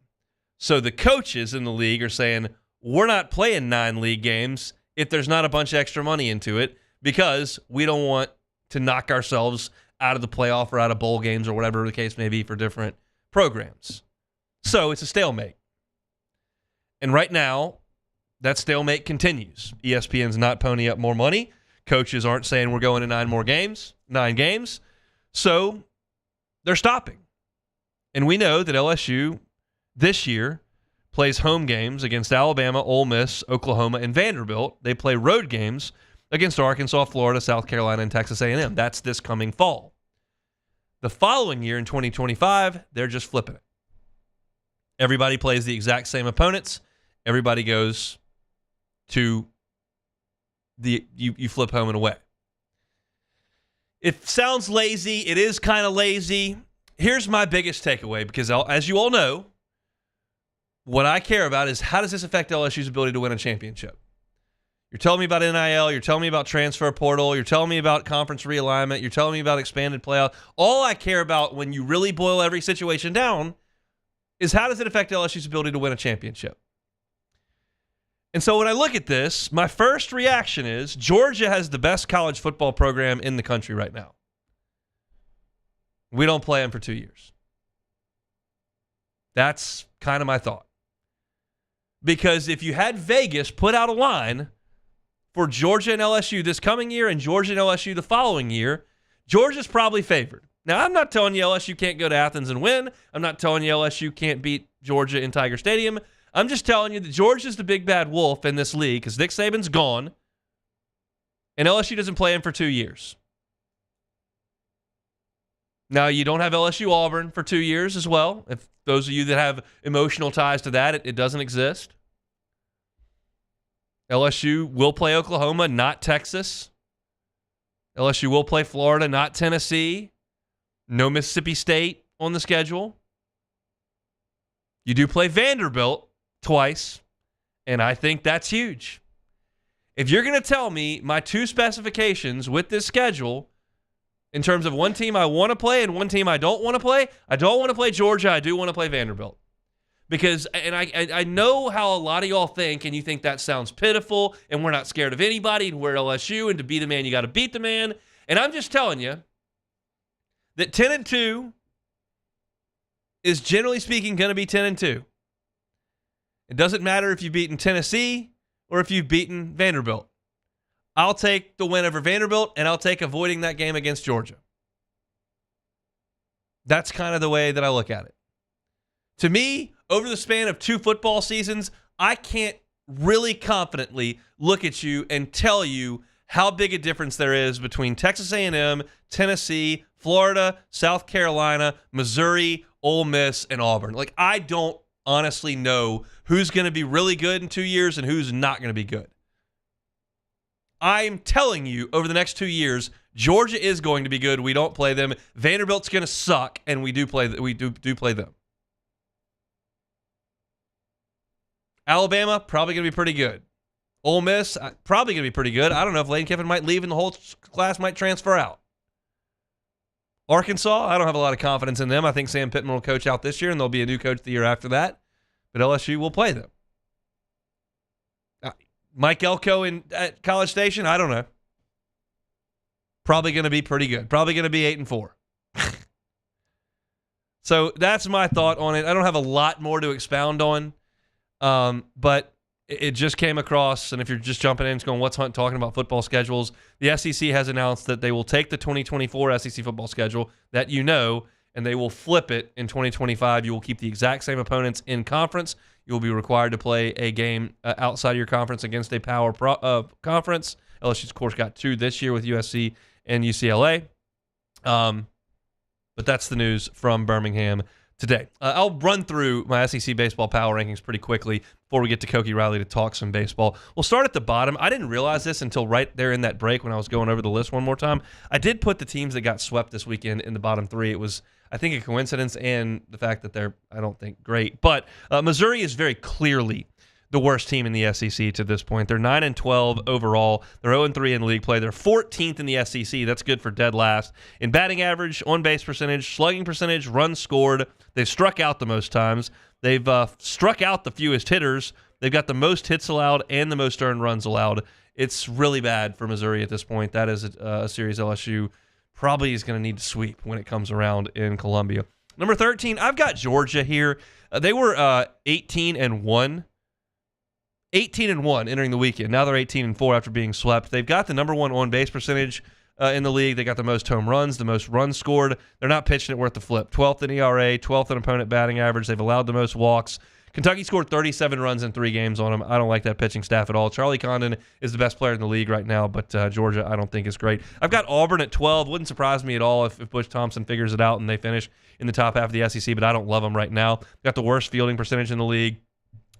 So the coaches in the league are saying, we're not playing 9 league games if there's not a bunch of extra money into it because we don't want to knock ourselves out of the playoff or out of bowl games or whatever the case may be for different programs. So it's a stalemate. And right now, that stalemate continues. ESPN's not pony up more money. Coaches aren't saying we're going to 9 games. So they're stopping. And we know that LSU this year plays home games against Alabama, Ole Miss, Oklahoma, and Vanderbilt. They play road games against Arkansas, Florida, South Carolina, and Texas A&M. That's this coming fall. The following year in 2025, they're just flipping it. Everybody plays the exact same opponents. Everybody goes to you flip home and away. It sounds lazy. It is kind of lazy. Here's my biggest takeaway, because as you all know, what I care about is how does this affect LSU's ability to win a championship? You're telling me about NIL. You're telling me about transfer portal. You're telling me about conference realignment. You're telling me about expanded playoff. All I care about when you really boil every situation down is how does it affect LSU's ability to win a championship? And so when I look at this, my first reaction is Georgia has the best college football program in the country right now. We don't play them for 2 years. That's kind of my thought. Because if you had Vegas put out a line for Georgia and LSU this coming year and Georgia and LSU the following year, Georgia's probably favored. Now, I'm not telling you LSU can't go to Athens and win. I'm not telling you LSU can't beat Georgia in Tiger Stadium. I'm just telling you that Georgia's the big bad wolf in this league because Nick Saban's gone and LSU doesn't play him for 2 years. Now, you don't have LSU Auburn for 2 years as well. If those of you that have emotional ties to that, it doesn't exist. LSU will play Oklahoma, not Texas. LSU will play Florida, not Tennessee. No Mississippi State on the schedule. You do play Vanderbilt twice, and I think that's huge. If you're going to tell me my two specifications with this schedule in terms of one team I want to play and one team I don't want to play, I don't want to play Georgia. I do want to play Vanderbilt. Because, and I know how a lot of y'all think, and you think that sounds pitiful, and we're not scared of anybody, and we're LSU, and to be the man, you got to beat the man. And I'm just telling you that 10-2 is generally speaking going to be 10-2. It doesn't matter if you've beaten Tennessee or if you've beaten Vanderbilt. I'll take the win over Vanderbilt, and I'll take avoiding that game against Georgia. That's kind of the way that I look at it. To me, over the span of 2 football seasons, I can't really confidently look at you and tell you how big a difference there is between Texas A&M, Tennessee, Florida, South Carolina, Missouri, Ole Miss, and Auburn. Like, I don't honestly know who's going to be really good in 2 years and who's not going to be good. I'm telling you, over the next 2 years, Georgia is going to be good. We don't play them. Vanderbilt's going to suck, and we do play them. Alabama, probably going to be pretty good. Ole Miss, probably going to be pretty good. I don't know if Lane Kiffin might leave and the whole class might transfer out. Arkansas, I don't have a lot of confidence in them. I think Sam Pittman will coach out this year, and there'll be a new coach the year after that. But LSU will play them. Mike Elko at College Station, I don't know. Probably going to be pretty good. Probably going to be 8-4. So that's my thought on it. I don't have a lot more to expound on. But it just came across, and if you're just jumping in and going, what's Hunt talking about football schedules? The SEC has announced that they will take the 2024 SEC football schedule that you know, and they will flip it in 2025. You will keep the exact same opponents in conference. You will be required to play a game outside of your conference against a power conference. LSU's, of course, got 2 this year with USC and UCLA. But that's the news from Birmingham today. I'll run through my SEC baseball power rankings pretty quickly before we get to Koki Riley to talk some baseball. We'll start at the bottom. I didn't realize this until right there in that break when I was going over the list one more time. I did put the teams that got swept this weekend in the bottom 3. It was, I think, a coincidence and the fact that they're, I don't think, great. But Missouri is very clearly the worst team in the SEC to this point. They're 9-12 overall. They're 0-3 in league play. They're 14th in the SEC. That's good for dead last. In batting average, on-base percentage, slugging percentage, runs scored. They've struck out the most times. They've struck out the fewest hitters. They've got the most hits allowed and the most earned runs allowed. It's really bad for Missouri at this point. That is a series LSU probably is going to need to sweep when it comes around in Columbia. Number 13, I've got Georgia here. They were 18-1. 18-1 entering the weekend. Now they're 18-4 after being swept. They've got the number 1 on-base percentage in the league. They got the most home runs, the most runs scored. They're not pitching it worth the flip. 12th in ERA, 12th in opponent batting average. They've allowed the most walks. Kentucky scored 37 runs in 3 games on them. I don't like that pitching staff at all. Charlie Condon is the best player in the league right now, but Georgia I don't think is great. I've got Auburn at 12. Wouldn't surprise me at all if Butch Thompson figures it out and they finish in the top half of the SEC, but I don't love them right now. Got the worst fielding percentage in the league.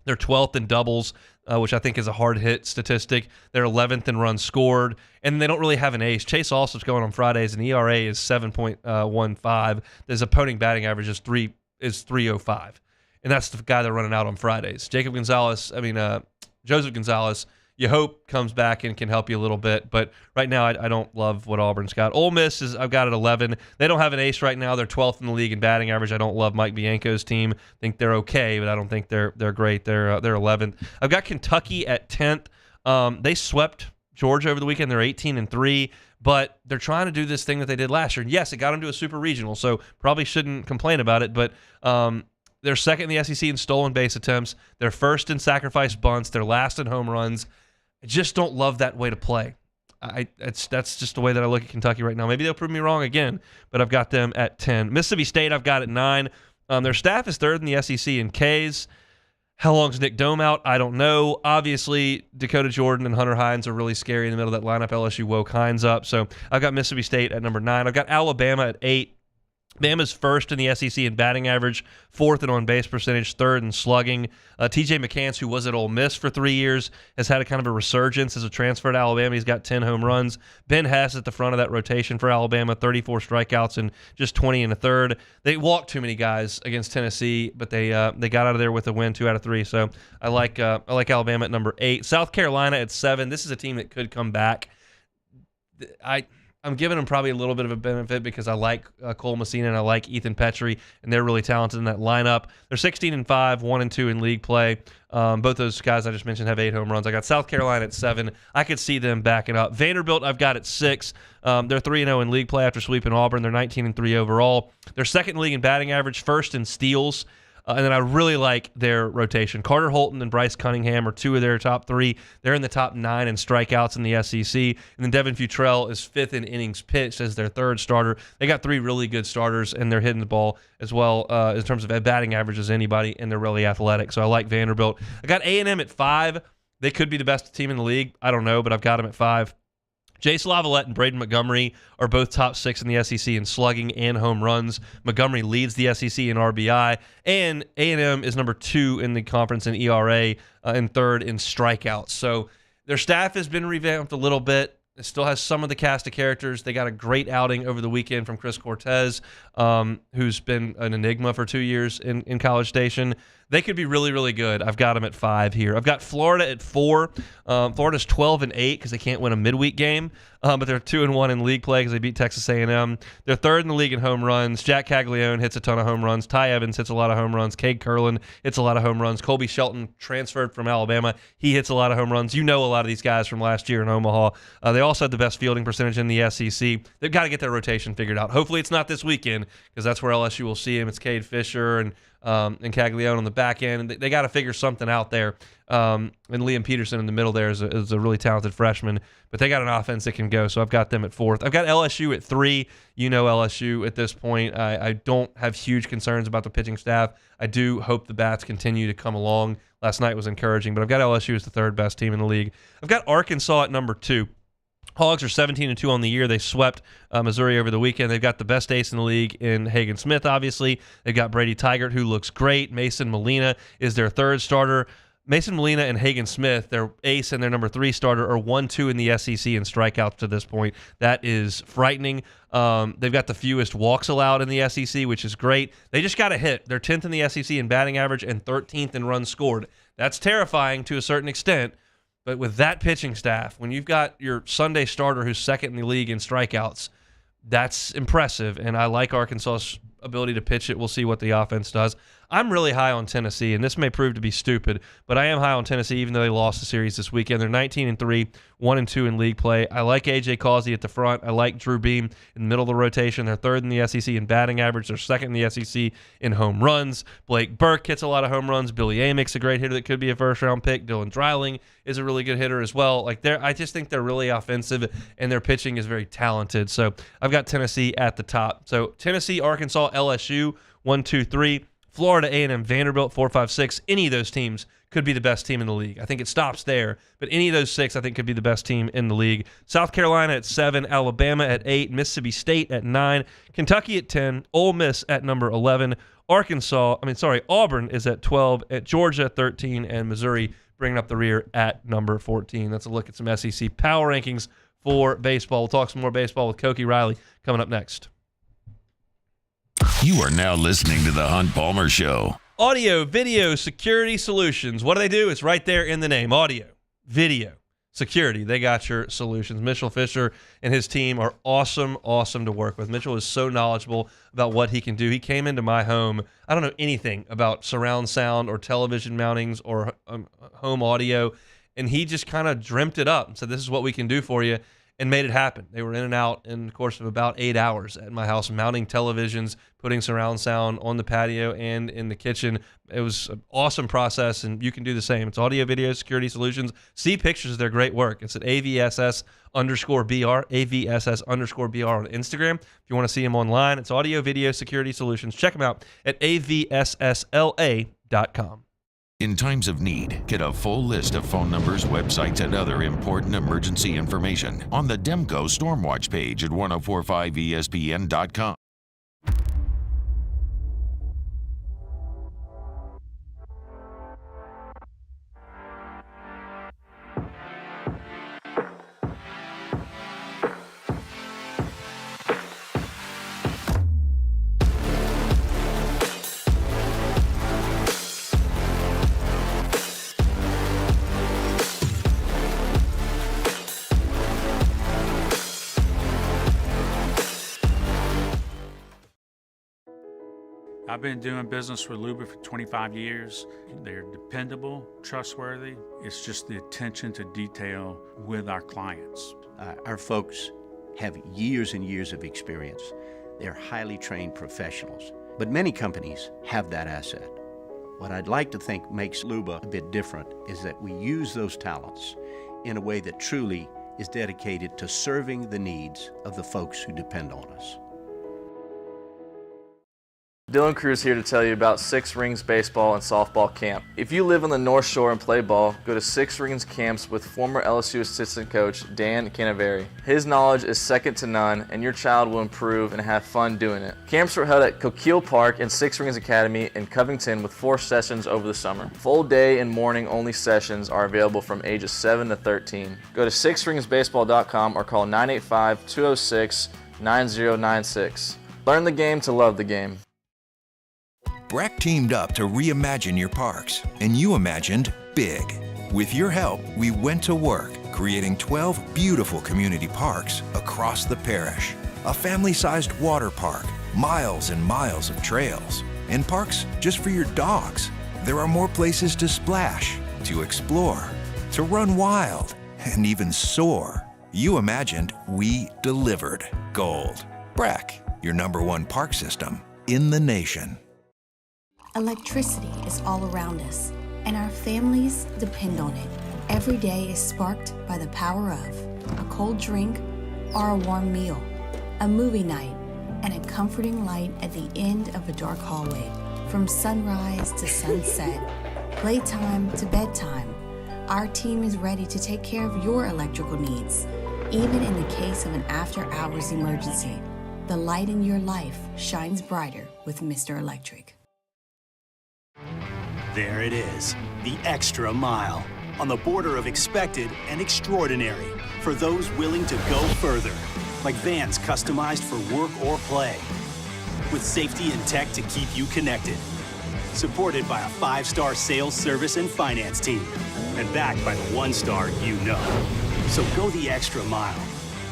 They're 12th in doubles, which I think is a hard hit statistic. They're 11th in runs scored, and they don't really have an ace. Chase Allsup's going on Fridays, and ERA is 7.15. His opponent batting average is 3.05, and that's the guy they're running out on Fridays. Joseph Gonzalez, you hope comes back and can help you a little bit. But right now, I don't love what Auburn's got. Ole Miss I've got at 11. They don't have an ace right now. They're 12th in the league in batting average. I don't love Mike Bianco's team. I think they're okay, but I don't think they're great. They're 11th. I've got Kentucky at 10th. They swept Georgia over the weekend. They're 18-3. But they're trying to do this thing that they did last year. And yes, it got them to a super regional, so probably shouldn't complain about it. But they're second in the SEC in stolen base attempts. They're first in sacrifice bunts. They're last in home runs. I just don't love that way to play. That's just the way that I look at Kentucky right now. Maybe they'll prove me wrong again, but I've got them at 10. Mississippi State I've got at 9. Their staff is third in the SEC in Ks. How long's Nick Dome out? I don't know. Obviously, Dakota Jordan and Hunter Hines are really scary in the middle of that lineup. LSU woke Hines up. So I've got Mississippi State at number 9. I've got Alabama at 8. Bama's first in the SEC in batting average, fourth in on-base percentage, third in slugging. T.J. McCants, who was at Ole Miss for 3 years, has had a kind of a resurgence as a transfer to Alabama. He's got 10 home runs. Ben Hess at the front of that rotation for Alabama, 34 strikeouts and just 20 and a third. They walked too many guys against Tennessee, but they got out of there with a win, 2 out of 3. So I like Alabama at number 8. South Carolina at 7. This is a team that could come back. I'm giving them probably a little bit of a benefit because I like Cole Messina and I like Ethan Petrie, and they're really talented in that lineup. They're 16-5, 1-2 in league play. Both those guys I just mentioned have 8 home runs. I got South Carolina at 7. I could see them backing up. Vanderbilt I've got at 6. They're 3-0 in league play after sweeping Auburn. They're 19-3 overall. They're second in the league in batting average, first in steals. And then I really like their rotation. Carter Holton and Bryce Cunningham are 2 of their top 3. They're in the top 9 in strikeouts in the SEC. And then Devin Futrell is 5th in innings pitched as their third starter. They got 3 really good starters, and they're hitting the ball as well in terms of batting average as anybody, and they're really athletic. So I like Vanderbilt. I got A&M at 5. They could be the best team in the league. I don't know, but I've got them at 5. Jace Lavalette and Braden Montgomery are both top 6 in the SEC in slugging and home runs. Montgomery leads the SEC in RBI, and A&M is number 2 in the conference in ERA and 3rd in strikeouts. So their staff has been revamped a little bit. It still has some of the cast of characters. They got a great outing over the weekend from Chris Cortez, who's been an enigma for 2 years in College Station. They could be really, really good. I've got them at 5 here. I've got Florida at 4. Florida's 12-8 because they can't win a midweek game, but they're 2-1 in league play because they beat Texas A&M. They're 3rd in the league in home runs. Jack Caglione hits a ton of home runs. Ty Evans hits a lot of home runs. Cade Curlin hits a lot of home runs. Colby Shelton transferred from Alabama. He hits a lot of home runs. You know a lot of these guys from last year in Omaha. They also had the best fielding percentage in the SEC. They've got to get their rotation figured out. Hopefully it's not this weekend because that's where LSU will see him. It's Cade Fisher and Caglione on the back end. They got to figure something out there. And Liam Peterson in the middle there is a really talented freshman. But they got an offense that can go, so I've got them at 4th. I've got LSU at 3. You know LSU at this point. I don't have huge concerns about the pitching staff. I do hope the bats continue to come along. Last night was encouraging, but I've got LSU as the 3rd best team in the league. I've got Arkansas at number 2. Hogs are 17-2 on the year. They swept Missouri over the weekend. They've got the best ace in the league in Hagen Smith, obviously. They've got Brady Tigert, who looks great. Mason Molina is their 3rd starter. Mason Molina and Hagen Smith, their ace and their number 3 starter, are 1-2 in the SEC in strikeouts to this point. That is frightening. They've got the fewest walks allowed in the SEC, which is great. They just got a hit. They're 10th in the SEC in batting average and 13th in runs scored. That's terrifying to a certain extent. But with that pitching staff, when you've got your Sunday starter who's 2nd in the league in strikeouts, that's impressive. And I like Arkansas's ability to pitch it. We'll see what the offense does. I'm really high on Tennessee, and this may prove to be stupid, but I am high on Tennessee even though they lost the series this weekend. They're 19-3, 1-2 in league play. I like A.J. Causey at the front. I like Drew Beam in the middle of the rotation. They're 3rd in the SEC in batting average. They're 2nd in the SEC in home runs. Blake Burke hits a lot of home runs. Billy Amick's a great hitter that could be a first-round pick. Dylan Dreiling is a really good hitter as well. I just think they're really offensive, and their pitching is very talented. So I've got Tennessee at the top. So Tennessee, Arkansas, LSU, 1, 2, 3. Florida, A&M, Vanderbilt, 4, 5, 6. Any of those teams could be the best team in the league. I think it stops there, but any of those 6 I think could be the best team in the league. South Carolina at 7, Alabama at 8, Mississippi State at 9, Kentucky at 10, Ole Miss at number 11, Auburn is at 12, at Georgia 13, and Missouri bringing up the rear at number 14. That's a look at some SEC power rankings for baseball. We'll talk some more baseball with Koki Riley coming up next. You are now listening to The Hunt Palmer Show. Audio, video, security solutions. What do? It's right there in the name. Audio, video, security, they got your solutions. Mitchell Fisher and his team are awesome to work with. Mitchell is so knowledgeable about what he can do. He came into my home. I don't know anything about surround sound or television mountings or home audio, and he just kind of dreamt it up and said, this is what we can do for you, and made it happen. They were in and out in the course of about 8 hours at my house, mounting televisions, putting surround sound on the patio and in the kitchen. It was an awesome process, and you can do the same. It's Audio Video Security Solutions. See pictures of their great work. It's at AVSS_BR, AVSS_BR on Instagram. If you want to see them online, it's Audio Video Security Solutions. Check them out at AVSSLA.com. In times of need, get a full list of phone numbers, websites, and other important emergency information on the Demco Stormwatch page at 1045ESPN.com. I've been doing business with Luba for 25 years. They're dependable, trustworthy. It's just the attention to detail with our clients. Our folks have years and years of experience. They're highly trained professionals, but many companies have that asset. What I'd like to think makes Luba a bit different is that we use those talents in a way that truly is dedicated to serving the needs of the folks who depend on us. Dylan Cruz here to tell you about Six Rings Baseball and Softball Camp. If you live on the North Shore and play ball, go to Six Rings Camps with former LSU assistant coach Dan Canaveri. His knowledge is second to none, and your child will improve and have fun doing it. Camps are held at Coquille Park and Six Rings Academy in Covington with 4 sessions over the summer. Full day and morning only sessions are available from ages 7 to 13. Go to sixringsbaseball.com or call 985-206-9096. Learn the game to love the game. Breck teamed up to reimagine your parks, and you imagined big. With your help, we went to work, creating 12 beautiful community parks across the parish. A family-sized water park, miles and miles of trails, and parks just for your dogs. There are more places to splash, to explore, to run wild, and even soar. You imagined, we delivered. Gold. Breck, your #1 park system in the nation. Electricity is all around us, and our families depend on it. Every day is sparked by the power of a cold drink or a warm meal, a movie night, and a comforting light at the end of a dark hallway. From sunrise to sunset, playtime to bedtime, our team is ready to take care of your electrical needs. Even in the case of an after-hours emergency, the light in your life shines brighter with Mr. Electric. There it is, the extra mile, on the border of expected and extraordinary, for those willing to go further, like vans customized for work or play, with safety and tech to keep you connected, supported by a 5-star sales, service, and finance team, and backed by the 1-star you know. So go the extra mile.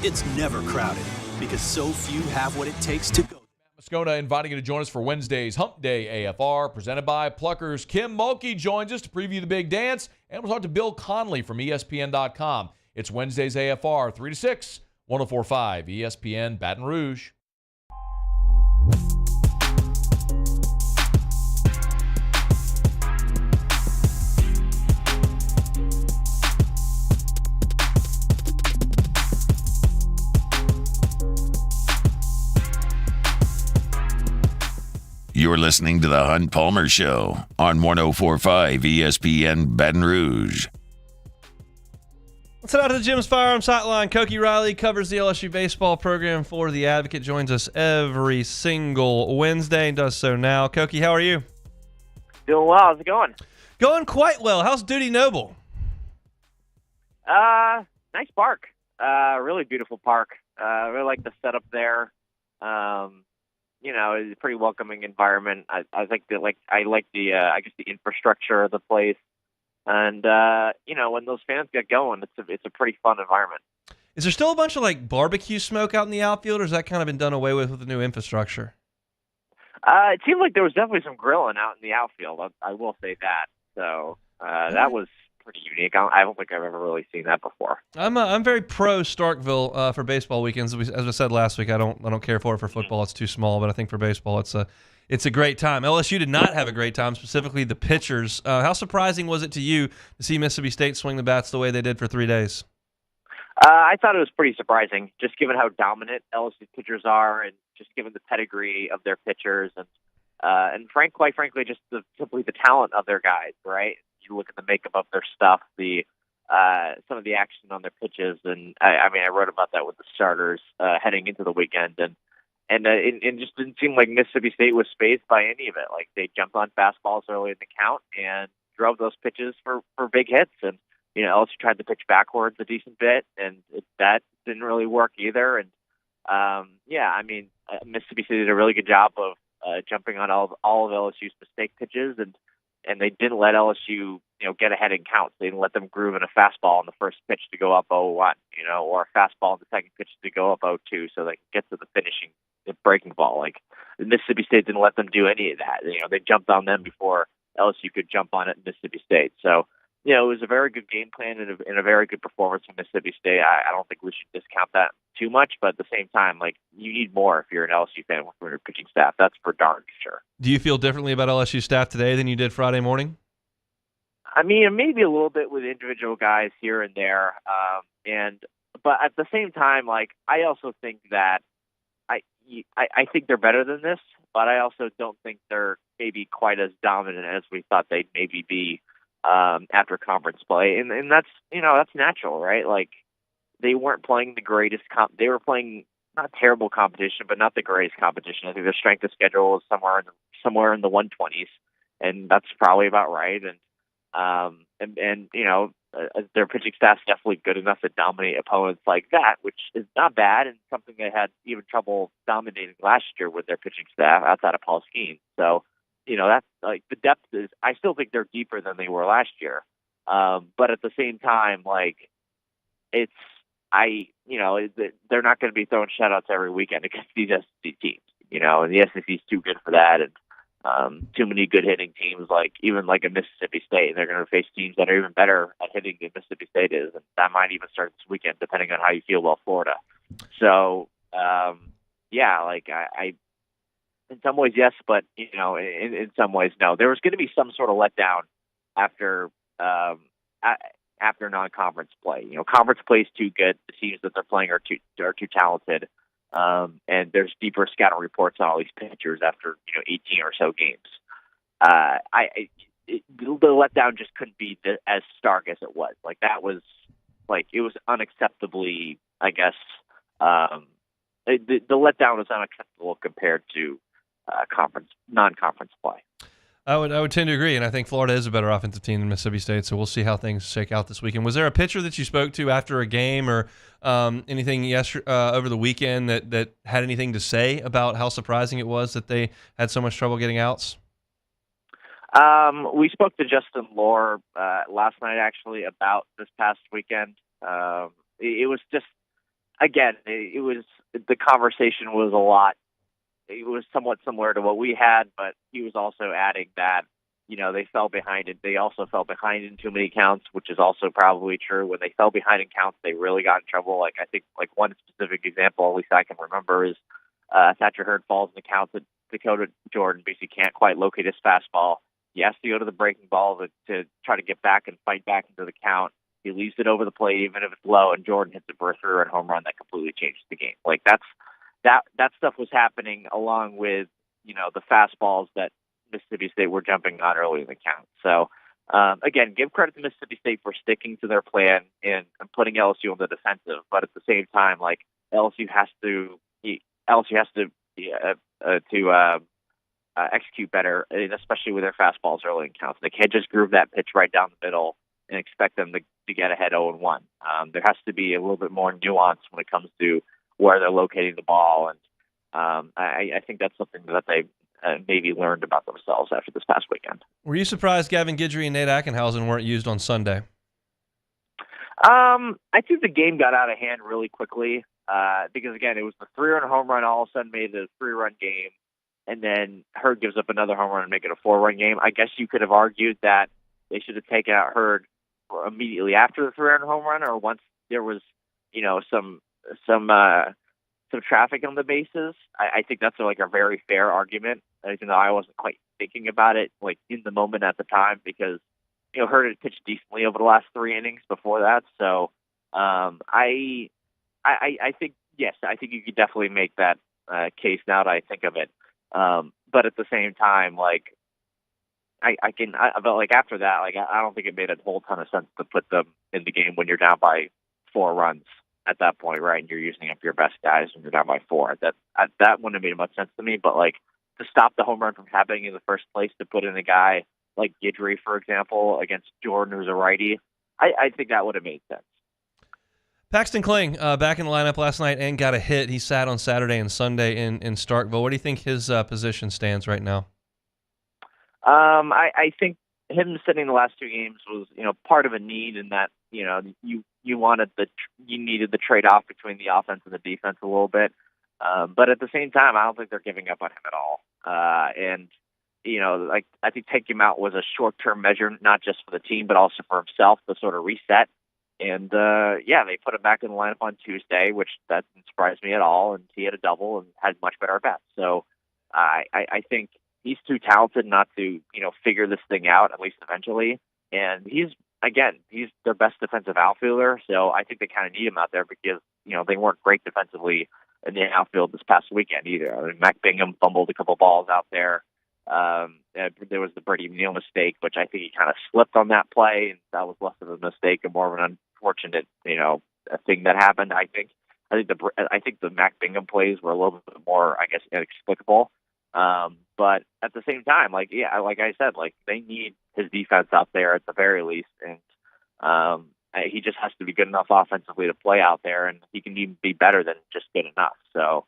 It's never crowded, because so few have what it takes to go. Moscona inviting you to join us for Wednesday's Hump Day AFR, presented by Pluckers. Kim Mulkey joins us to preview the big dance, and we'll talk to Bill Conley from ESPN.com. It's Wednesday's AFR, 3 to 6, 104.5 ESPN Baton Rouge. You're listening to The Hunt Palmer Show on 104.5 ESPN Baton Rouge. Let's head out to the Jim's Firearms Hotline. Koki Riley covers the LSU baseball program for The Advocate, joins us every single Wednesday and does so now. Koki, how are you? Doing well. How's it going? Going quite well. How's Duty Noble? Nice park. Really beautiful park. I really like the setup there. It's a pretty welcoming environment. I like the infrastructure of the place. And when those fans get going, it's a pretty fun environment. Is there still a bunch of like barbecue smoke out in the outfield, or has that kind of been done away with the new infrastructure? It seemed like there was definitely some grilling out in the outfield. I will say that. So that was pretty unique. I don't think I've ever really seen that before. I'm very pro Starkville for baseball weekends. As I said last week, I don't care for it for football. It's too small, but I think for baseball, it's a great time. LSU did not have a great time, specifically the pitchers. How surprising was it to you to see Mississippi State swing the bats the way they did for 3 days? I thought it was pretty surprising, just given how dominant LSU pitchers are, and just given the pedigree of their pitchers, and quite frankly, just simply the talent of their guys. Right? You look at the makeup of their stuff, some of the action on their pitches, and I wrote about that with the starters heading into the weekend, and it just didn't seem like Mississippi State was spaced by any of it. Like, they jumped on fastballs early in the count and drove those pitches for big hits, and LSU tried to pitch backwards a decent bit, and that didn't really work either. And Mississippi State did a really good job of jumping on all of LSU's mistake pitches, and they didn't let LSU get ahead in counts. They didn't let them groove in a fastball on the first pitch to go up 0-1, or a fastball on the second pitch to go up 0-2, so they can get to the finishing breaking ball. Like, Mississippi State didn't let them do any of that. They jumped on them before LSU could jump on it in Mississippi State. So it was a very good game plan and a very good performance from Mississippi State. I don't think we should discount that too much, but at the same time, like, you need more if you're an LSU fan from your pitching staff. That's for darn sure. Do you feel differently about LSU staff today than you did Friday morning? Maybe a little bit with individual guys here and there, but at the same time, like, I also think that I think they're better than this, but I also don't think they're maybe quite as dominant as we thought they'd maybe be after conference play, and that's that's natural, right? Like, they weren't playing the greatest they were playing not terrible competition, but not the greatest competition. I think their strength of schedule was somewhere in the 120s, and that's probably about right. And their pitching staff's definitely good enough to dominate opponents like that, which is not bad, and something they had even trouble dominating last year with their pitching staff outside of Paul Skeen. So, that's like, the depth is, I still think they're deeper than they were last year. But at the same time, like, they're not going to be throwing shutouts every weekend against these SEC teams, and the SEC is too good for that. And too many good hitting teams, like even like a Mississippi State, they're going to face teams that are even better at hitting than Mississippi State is, and that might even start this weekend, depending on how you feel about Florida. So, I in some ways yes, but in some ways no. There was going to be some sort of letdown after non-conference play. Conference play is too good. The teams that they're playing are too talented. And there's deeper scouting reports on all these pitchers after 18 or so games. The letdown just couldn't be as stark as it was. Like, that was it was unacceptably, I guess. The letdown was unacceptable compared to non-conference play. I would tend to agree, and I think Florida is a better offensive team than Mississippi State, so we'll see how things shake out this weekend. Was there a pitcher that you spoke to after a game or anything over the weekend that had anything to say about how surprising it was that they had so much trouble getting outs? We spoke to Justin Lohr last night, actually, about this past weekend. It was just, again, the conversation was a lot. It was somewhat similar to what we had, but he was also adding that, they fell behind it. They also fell behind in too many counts, which is also probably true. When they fell behind in counts, they really got in trouble. Like, I think, like, one specific example, at least I can remember, is Thatcher Hurd falls in the count that Dakota Jordan basically can't quite locate his fastball. He has to go to the breaking ball to try to get back and fight back into the count. He leaves it over the plate, even if it's low, and Jordan hits a burst-through home run that completely changes the game. Like, that stuff was happening along with, the fastballs that Mississippi State were jumping on early in the count. So, again, give credit to Mississippi State for sticking to their plan and putting LSU on the defensive. But at the same time, like, LSU has to execute better, especially with their fastballs early in counts. They can't just groove that pitch right down the middle and expect them to get ahead 0-1. There has to be a little bit more nuance when it comes to where they're locating the ball, and I think that's something that maybe learned about themselves after this past weekend. Were you surprised Gavin Guidry and Nate Ackenhausen weren't used on Sunday? I think the game got out of hand really quickly because, again, it was the 3-run home run all of a sudden made it a 3-run game, and then Hurd gives up another home run and make it a 4-run game. I guess you could have argued that they should have taken out Hurd immediately after the 3-run home run, or once there was, some traffic on the bases. I think that's like a very fair argument, even though I wasn't quite thinking about it like in the moment at the time because Hurd had pitched decently over the last 3 innings before that. So I think yes, I think you could definitely make that case now that I think of it. But at the same time, like but like after that, like I don't think it made a whole ton of sense to put them in the game when you're down by 4 runs at that point, right? And you're using up your best guys when you're down by 4. That wouldn't have made much sense to me. But like to stop the home run from happening in the first place, to put in a guy like Guidry, for example, against Jordan, who's a righty, I think that would have made sense. Paxton Kling back in the lineup last night and got a hit. He sat on Saturday and Sunday in Starkville. What do you think his position stands right now? I think him sitting the last 2 games was, part of a need in that, you needed the trade-off between the offense and the defense a little bit. But at the same time, I don't think they're giving up on him at all. I think taking him out was a short-term measure, not just for the team, but also for himself to sort of reset. And, they put him back in the lineup on Tuesday, which that didn't surprise me at all. And he had a double and had much better at bats. So I think he's too talented not to, figure this thing out, at least eventually. And he's their best defensive outfielder. So I think they kind of need him out there because, they weren't great defensively in the outfield this past weekend either. I mean, Mac Bingham fumbled a couple balls out there. There was the Brady Neal mistake, which I think he kind of slipped on that play, and that was less of a mistake and more of an unfortunate, a thing that happened. I think the Mac Bingham plays were a little bit more, inexplicable. But at the same time, like I said, like they need his defense out there at the very least, and he just has to be good enough offensively to play out there, and he can even be better than just good enough. So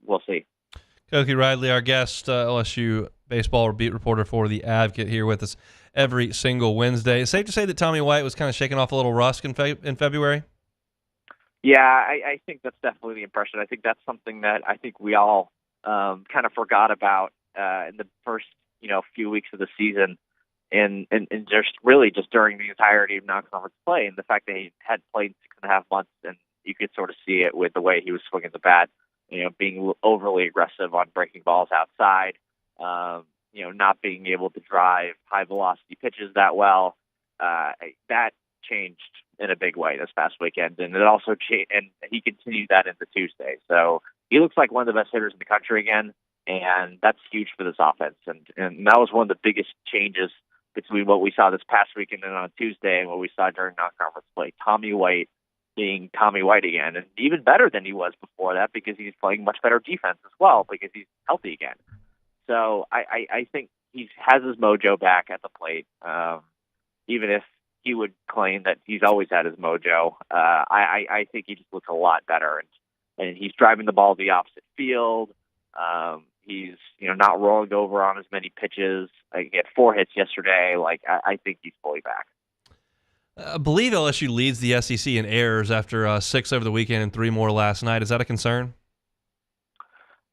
we'll see. Koki Ridley, our guest, LSU baseball beat reporter for The Advocate, here with us every single Wednesday. It's safe to say that Tommy White was kind of shaking off a little rust in February? Yeah, I think that's definitely the impression. I think that's something that I think we all kind of forgot about in the first few weeks of the season, and just during the entirety of non-conference play, and the fact that he had played 6.5 months, and you could sort of see it with the way he was swinging the bat. Being overly aggressive on breaking balls outside, not being able to drive high velocity pitches that well. That changed in a big way this past weekend, and it also changed, and he continued that into Tuesday. So he looks like one of the best hitters in the country again, and that's huge for this offense. And that was one of the biggest changes between what we saw this past weekend and on Tuesday and what we saw during non-conference play. Tommy White being Tommy White again, and even better than he was before that because he's playing much better defense as well because he's healthy again. So I think he has his mojo back at the plate, even if he would claim that he's always had his mojo. I think he just looks a lot better, and he's driving the ball to the opposite field. He's not rolling over on as many pitches. He had 4 hits yesterday. I think he's fully back. I believe LSU leads the SEC in errors after 6 over the weekend and 3 more last night. Is that a concern?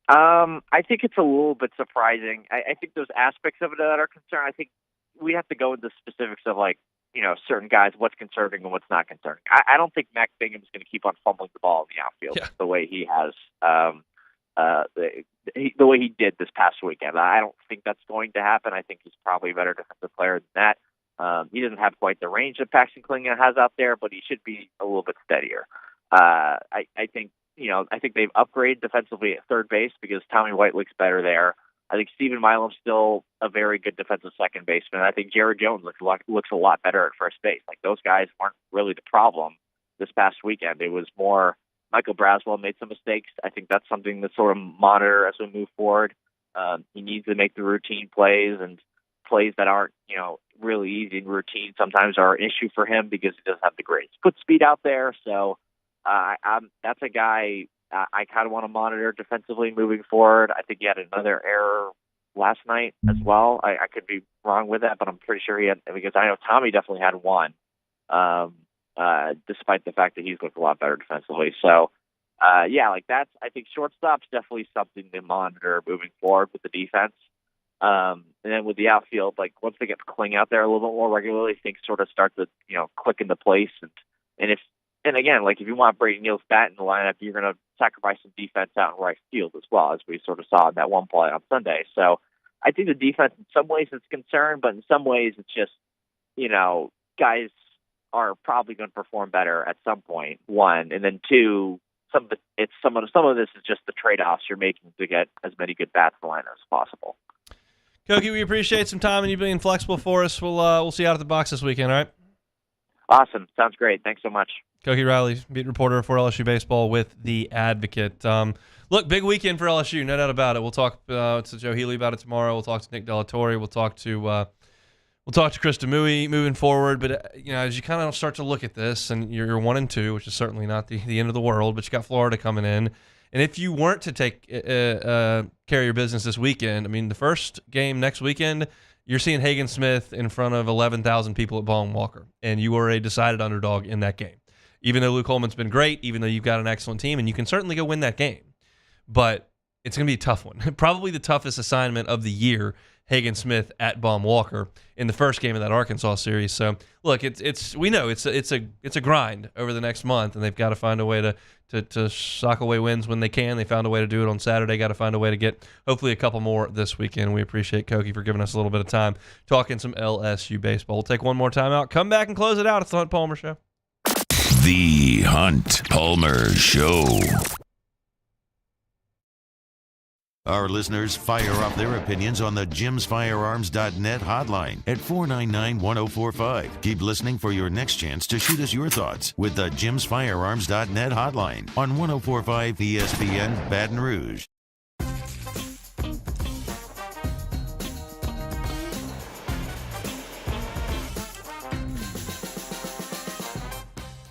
I think it's a little bit surprising. I think there's aspects of it that are concerning. I think we have to go into specifics of certain guys, what's concerning and what's not concerning. I don't think Mac Bingham is going to keep on fumbling the ball in the outfield the way he has, the way he did this past weekend. I don't think that's going to happen. I think he's probably a better defensive player than that. He doesn't have quite the range that Paxton Kling has out there, but he should be a little bit steadier. I think they've upgraded defensively at third base because Tommy White looks better there. I think Stephen Milam's still a very good defensive second baseman. I think Jared Jones looks a lot better at first base. Like those guys weren't really the problem this past weekend. It was more Michael Braswell made some mistakes. I think that's something to sort of monitor as we move forward. He needs to make the routine plays, and plays that aren't, really easy and routine sometimes are an issue for him because he doesn't have the great split speed out there. So that's a guy I kind of want to monitor defensively moving forward. I think he had another error last night as well. I could be wrong with that, but I'm pretty sure he had, because I know Tommy definitely had one, despite the fact that he's looked a lot better defensively. So, like that's, I think shortstop's definitely something to monitor moving forward with the defense. And then with the outfield, like once they get Kling out there a little bit more regularly, things sort of start to, click into place. And again, like if you want Brady Neal's bat in the lineup, you're going to sacrifice some defense out in right field as well, as we sort of saw in that one play on Sunday. So I think the defense in some ways is concerned, but in some ways it's just, guys are probably going to perform better at some point, one. And then two, some of this is just the trade-offs you're making to get as many good bats in the lineup as possible. Koki, we appreciate some time and you being flexible for us. We'll see you out at the box this weekend, all right? Awesome. Sounds great. Thanks so much. Koki Riley, beat reporter for LSU Baseball with The Advocate. Look, big weekend for LSU, no doubt about it. We'll talk to Joe Healy about it tomorrow. We'll talk to Nick Delatorre. We'll talk to Chris Demouy moving forward. But as you kind of start to look at this, and you're 1-2, which is certainly not the end of the world, but you got Florida coming in. And if you weren't to take carry your business this weekend, I mean, the first game next weekend, you're seeing Hagen Smith in front of 11,000 people at Ball & Walker, and you are a decided underdog in that game. Even though Luke Holman's been great, even though you've got an excellent team, and you can certainly go win that game. But it's going to be a tough one. Probably the toughest assignment of the year, Hagen Smith at Ball & Walker in the first game of that Arkansas series. So, look, we know it's a grind over the next month, and they've got to find a way to sock away wins when they can. They found a way to do it on Saturday. Got to find a way to get hopefully a couple more this weekend. We appreciate Koki for giving us a little bit of time talking some LSU baseball. We'll take one more time out. Come back and close it out. It's the Hunt Palmer Show. The Hunt Palmer Show. Our listeners fire off their opinions on the jimsfirearms.net hotline at 499-1045. Keep listening for your next chance to shoot us your thoughts with the jimsfirearms.net hotline on 1045 ESPN Baton Rouge.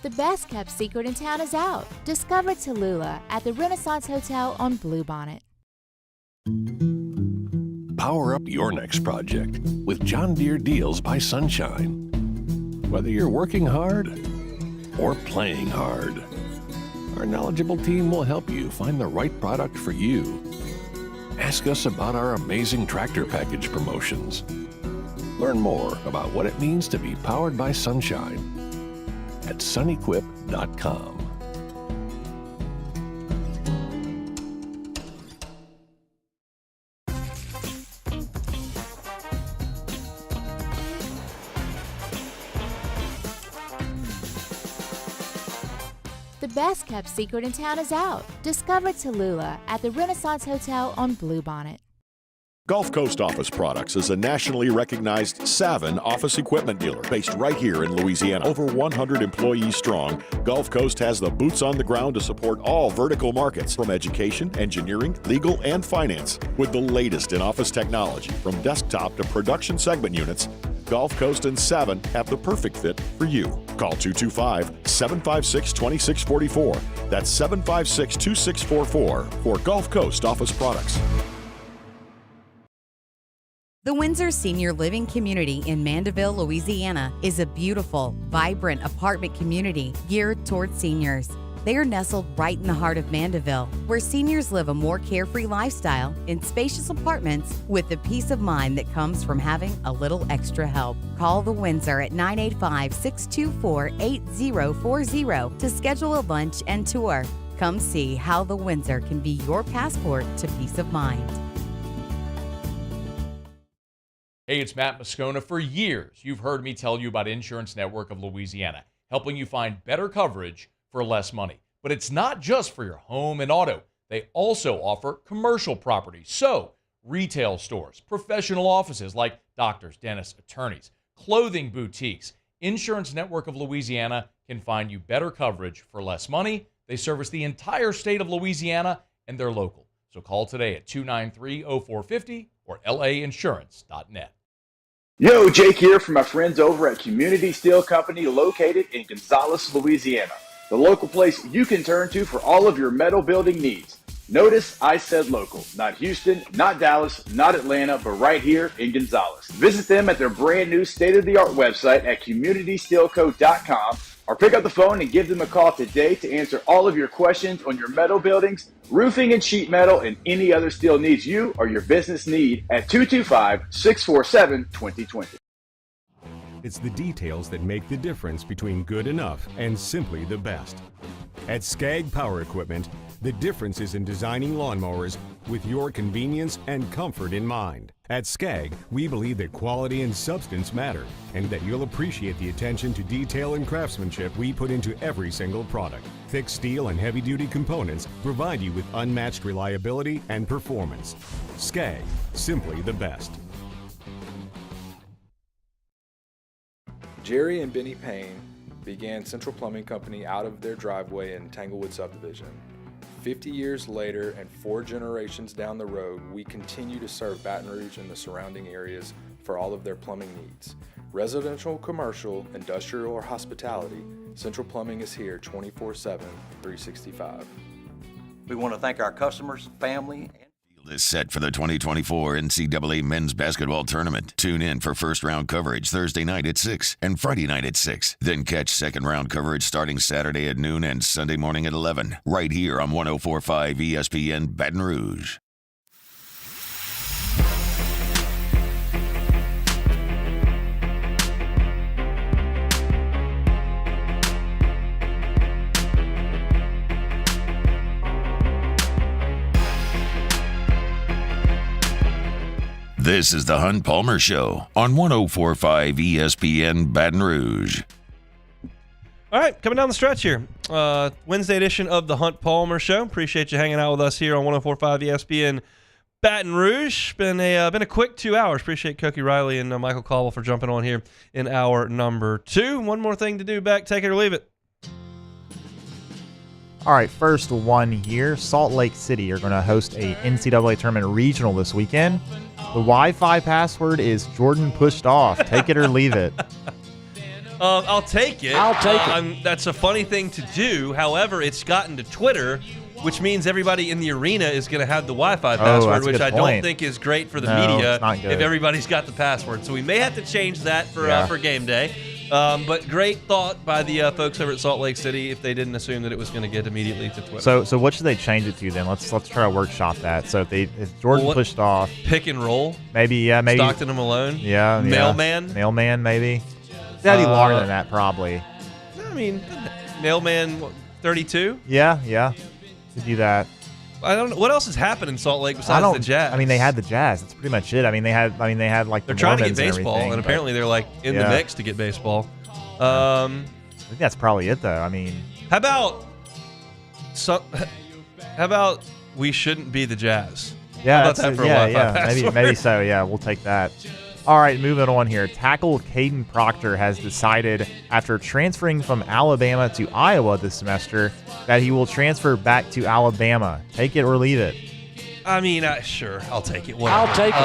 The best kept secret in town is out. Discover Tallulah at the Renaissance Hotel on Bluebonnet. Power up your next project with John Deere Deals by Sunshine. Whether you're working hard or playing hard, our knowledgeable team will help you find the right product for you. Ask us about our amazing tractor package promotions. Learn more about what it means to be powered by Sunshine at sunequip.com. The best kept secret in town is out. Discover Tallulah at the Renaissance Hotel on Bluebonnet. Gulf Coast Office Products is a nationally recognized Savin office equipment dealer based right here in Louisiana. Over 100 employees strong, Gulf Coast has the boots on the ground to support all vertical markets from education, engineering, legal, and finance. With the latest in office technology from desktop to production segment units, Gulf Coast and Savin have the perfect fit for you. Call 225-756-2644. That's 756-2644 for Gulf Coast Office Products. The Windsor Senior Living Community in Mandeville, Louisiana is a beautiful, vibrant apartment community geared toward seniors. They are nestled right in the heart of Mandeville, where seniors live a more carefree lifestyle in spacious apartments with the peace of mind that comes from having a little extra help. Call the Windsor at 985-624-8040 to schedule a lunch and tour. Come see how the Windsor can be your passport to peace of mind. Hey, it's Matt Moscona. For years, you've heard me tell you about Insurance Network of Louisiana, helping you find better coverage for less money. But it's not just for your home and auto. They also offer commercial property. So, retail stores, professional offices like doctors, dentists, attorneys, clothing boutiques. Insurance Network of Louisiana can find you better coverage for less money. They service the entire state of Louisiana, and they're local. So call today at 293-0450 or lainsurance.net. Yo, Jake here from my friends over at Community Steel Company located in Gonzales, Louisiana. the local place you can turn to for all of your metal building needs. Notice I said local, not Houston, not Dallas, not Atlanta, but right here in Gonzales. Visit them at their brand new state-of-the-art website at communitysteelco.com or pick up the phone and give them a call today to answer all of your questions on your metal buildings, roofing and sheet metal, and any other steel needs you or your business need at 225-647-2020. It's the details that make the difference between good enough and simply the best. At Skag Power Equipment, the difference is in designing lawnmowers with your convenience and comfort in mind. At Skag, we believe that quality and substance matter, and that you'll appreciate the attention to detail and craftsmanship we put into every single product. Thick steel and heavy-duty components provide you with unmatched reliability and performance. Skag, simply the best. Jerry and Benny Payne began Central Plumbing Company out of their driveway in Tanglewood subdivision. 50 years later and 4 generations down the road, we continue to serve Baton Rouge and the surrounding areas for all of their plumbing needs. Residential, commercial, industrial, or hospitality, Central Plumbing is here 24/7, 365. We want to thank our customers, family, Is set for the 2024 NCAA Men's Basketball Tournament. Tune in for first-round coverage Thursday night at 6 and Friday night at 6. Then catch second-round coverage starting Saturday at noon and Sunday morning at 11, right here on 104.5 ESPN Baton Rouge. This is the Hunt Palmer Show on 104.5 ESPN Baton Rouge. All right, coming down the stretch here. Wednesday edition of the Hunt Palmer Show. Appreciate you hanging out with us here on 104.5 ESPN Baton Rouge. Been a quick 2 hours. Appreciate Cookie Riley and Michael Caldwell for jumping on here in hour number 2. One more thing to do, Beck. Take it or leave it. All right, first one here. Salt Lake City are going to host a NCAA tournament regional this weekend. The Wi-Fi password is Jordan pushed off. Take it or leave it. I'll take it. I'll take it. That's a funny thing to do. However, it's gotten to Twitter, which means everybody in the arena is going to have the Wi-Fi password, which I don't think is great for the media if everybody's got the password. So we may have to change that for game day. But great thought by the folks over at Salt Lake City if they didn't assume that it was going to get immediately to Twitter. So what should they change it to then? Let's try to workshop that. So if Jordan pushed off, pick and roll, maybe Stockton and Malone, mailman, maybe. That'd be longer than that, probably. I mean, mailman 32. Yeah, could do that. I don't know what else has happened in Salt Lake besides the Jazz. I mean, they had the Jazz. That's pretty much it. I mean, they had like they're the trying to get Mormons baseball, and apparently they're like in the mix to get baseball. I think that's probably it, though. I mean, how about we shouldn't be the Jazz? Yeah, how about that for a Wi-Fi password? maybe so. Yeah, we'll take that. All right, moving on here. Tackle Caden Proctor has decided, after transferring from Alabama to Iowa this semester, that he will transfer back to Alabama. Take it or leave it. I mean, sure, I'll take it. Whatever. I'll take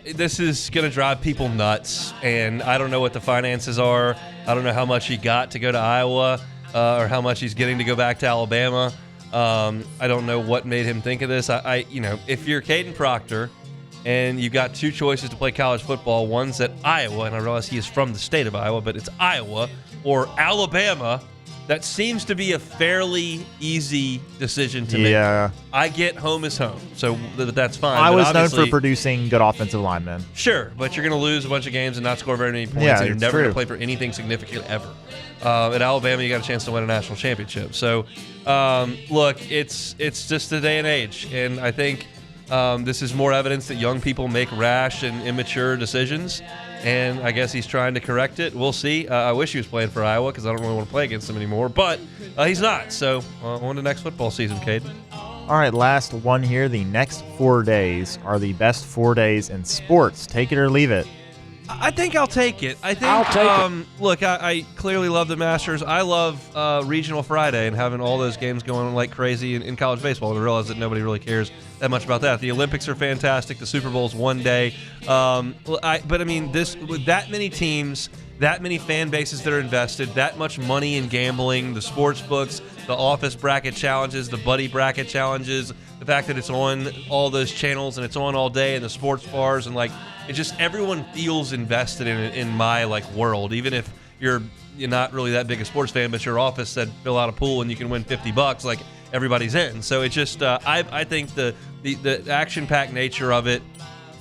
it. This is going to drive people nuts, and I don't know what the finances are. I don't know how much he got to go to Iowa or how much he's getting to go back to Alabama. I don't know what made him think of this. If you're Caden Proctor and you've got 2 choices to play college football, one's at Iowa, and I realize he is from the state of Iowa, but it's Iowa, or Alabama. That seems to be a fairly easy decision to make. Yeah. I get home is home, so that's fine. I was known for producing good offensive linemen. Sure, but you're going to lose a bunch of games and not score very many points, and you're never going to play for anything significant ever. At Alabama, you got a chance to win a national championship. So, look, it's just the day and age, and I think this is more evidence that young people make rash and immature decisions. And I guess he's trying to correct it. We'll see. I wish he was playing for Iowa because I don't really want to play against him anymore. But he's not. So on to next football season, Caden. All right, last one here. The next 4 days are the best 4 days in sports. Take it or leave it. I think I'll take it. Look, I clearly love the Masters. I love Regional Friday and having all those games going like crazy in college baseball. I realize that nobody really cares that much about that. The Olympics are fantastic. The Super Bowl's one day. But I mean, with that many teams, that many fan bases that are invested, that much money in gambling, the sports books, the office bracket challenges, the buddy bracket challenges, the fact that it's on all those channels and it's on all day in the sports bars, and like it just everyone feels invested in it in my like world, even if you're not really that big a sports fan, but your office said fill out a pool and you can win $50, like everybody's in. So it's just I think the action-packed nature of it,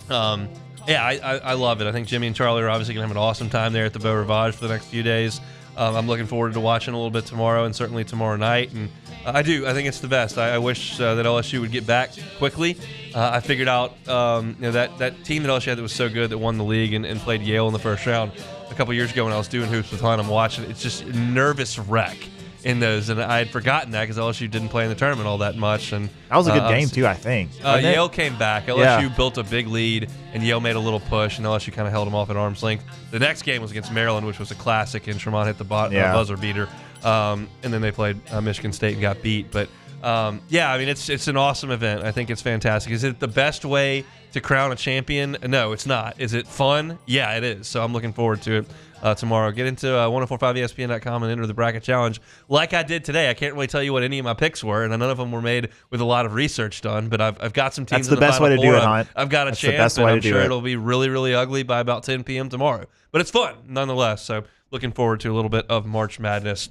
I love it. I think Jimmy and Charlie are obviously going to have an awesome time there at the Beau Rivage for the next few days. I'm looking forward to watching a little bit tomorrow and certainly tomorrow night. And I think it's the best. I wish that LSU would get back quickly. I figured out that team that LSU had that was so good that won the league and played Yale in the first round a couple years ago when I was doing Hoops with Hunt. I'm watching. It's just a nervous wreck in those, and I had forgotten that because LSU didn't play in the tournament all that much. And that was a good game too, I think. Yale came back. LSU built a big lead, and Yale made a little push, and LSU kind of held them off at arm's length. The next game was against Maryland, which was a classic, and Tremont hit the buzzer beater. And then they played Michigan State and got beat. But it's an awesome event. I think it's fantastic. Is it the best way to crown a champion? No, it's not. Is it fun? Yeah, it is. So I'm looking forward to it. Tomorrow. Get into 1045ESPN.com and enter the bracket challenge like I did today. I can't really tell you what any of my picks were, and none of them were made with a lot of research done, but I've got some teams. That's the best way to do it, Hunt. I've got a chance, and I'm sure it'll be really, really ugly by about 10 p.m. tomorrow. But it's fun nonetheless, so looking forward to a little bit of March Madness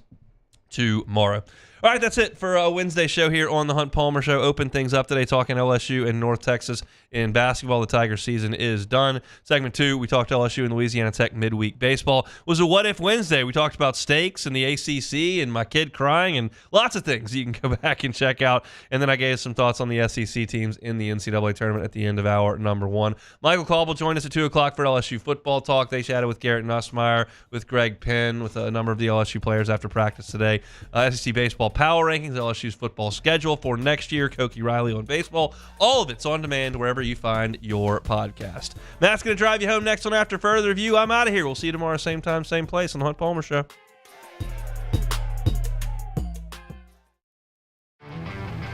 tomorrow. All right, that's it for a Wednesday show here on the Hunt Palmer Show. Open things up today, talking LSU and North Texas in basketball. The Tiger season is done. Segment 2, we talked LSU and Louisiana Tech midweek baseball. It was a What If Wednesday. We talked about stakes and the ACC and my kid crying and lots of things you can go back and check out. And then I gave some thoughts on the SEC teams in the NCAA tournament at the end of hour number 1. Michael Caldwell joined us at 2 o'clock for LSU football talk. They chatted with Garrett Nussmeier, with Greg Penn, with a number of the LSU players after practice today. SEC baseball power rankings, LSU's football schedule for next year, Koki Riley on baseball. All of it's on demand wherever you find your podcast. Matt's going to drive you home next on After Further Review. I'm out of here. We'll see you tomorrow, same time, same place on the Hunt Palmer Show.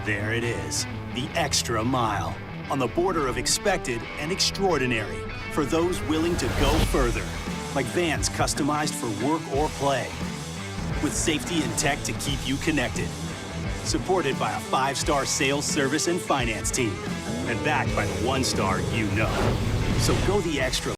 There it is, the extra mile, on the border of expected and extraordinary, for those willing to go further, like vans customized for work or play, with safety and tech to keep you connected. Supported by a 5-star sales, service, and finance team. And backed by the 1-star you know. So go the extra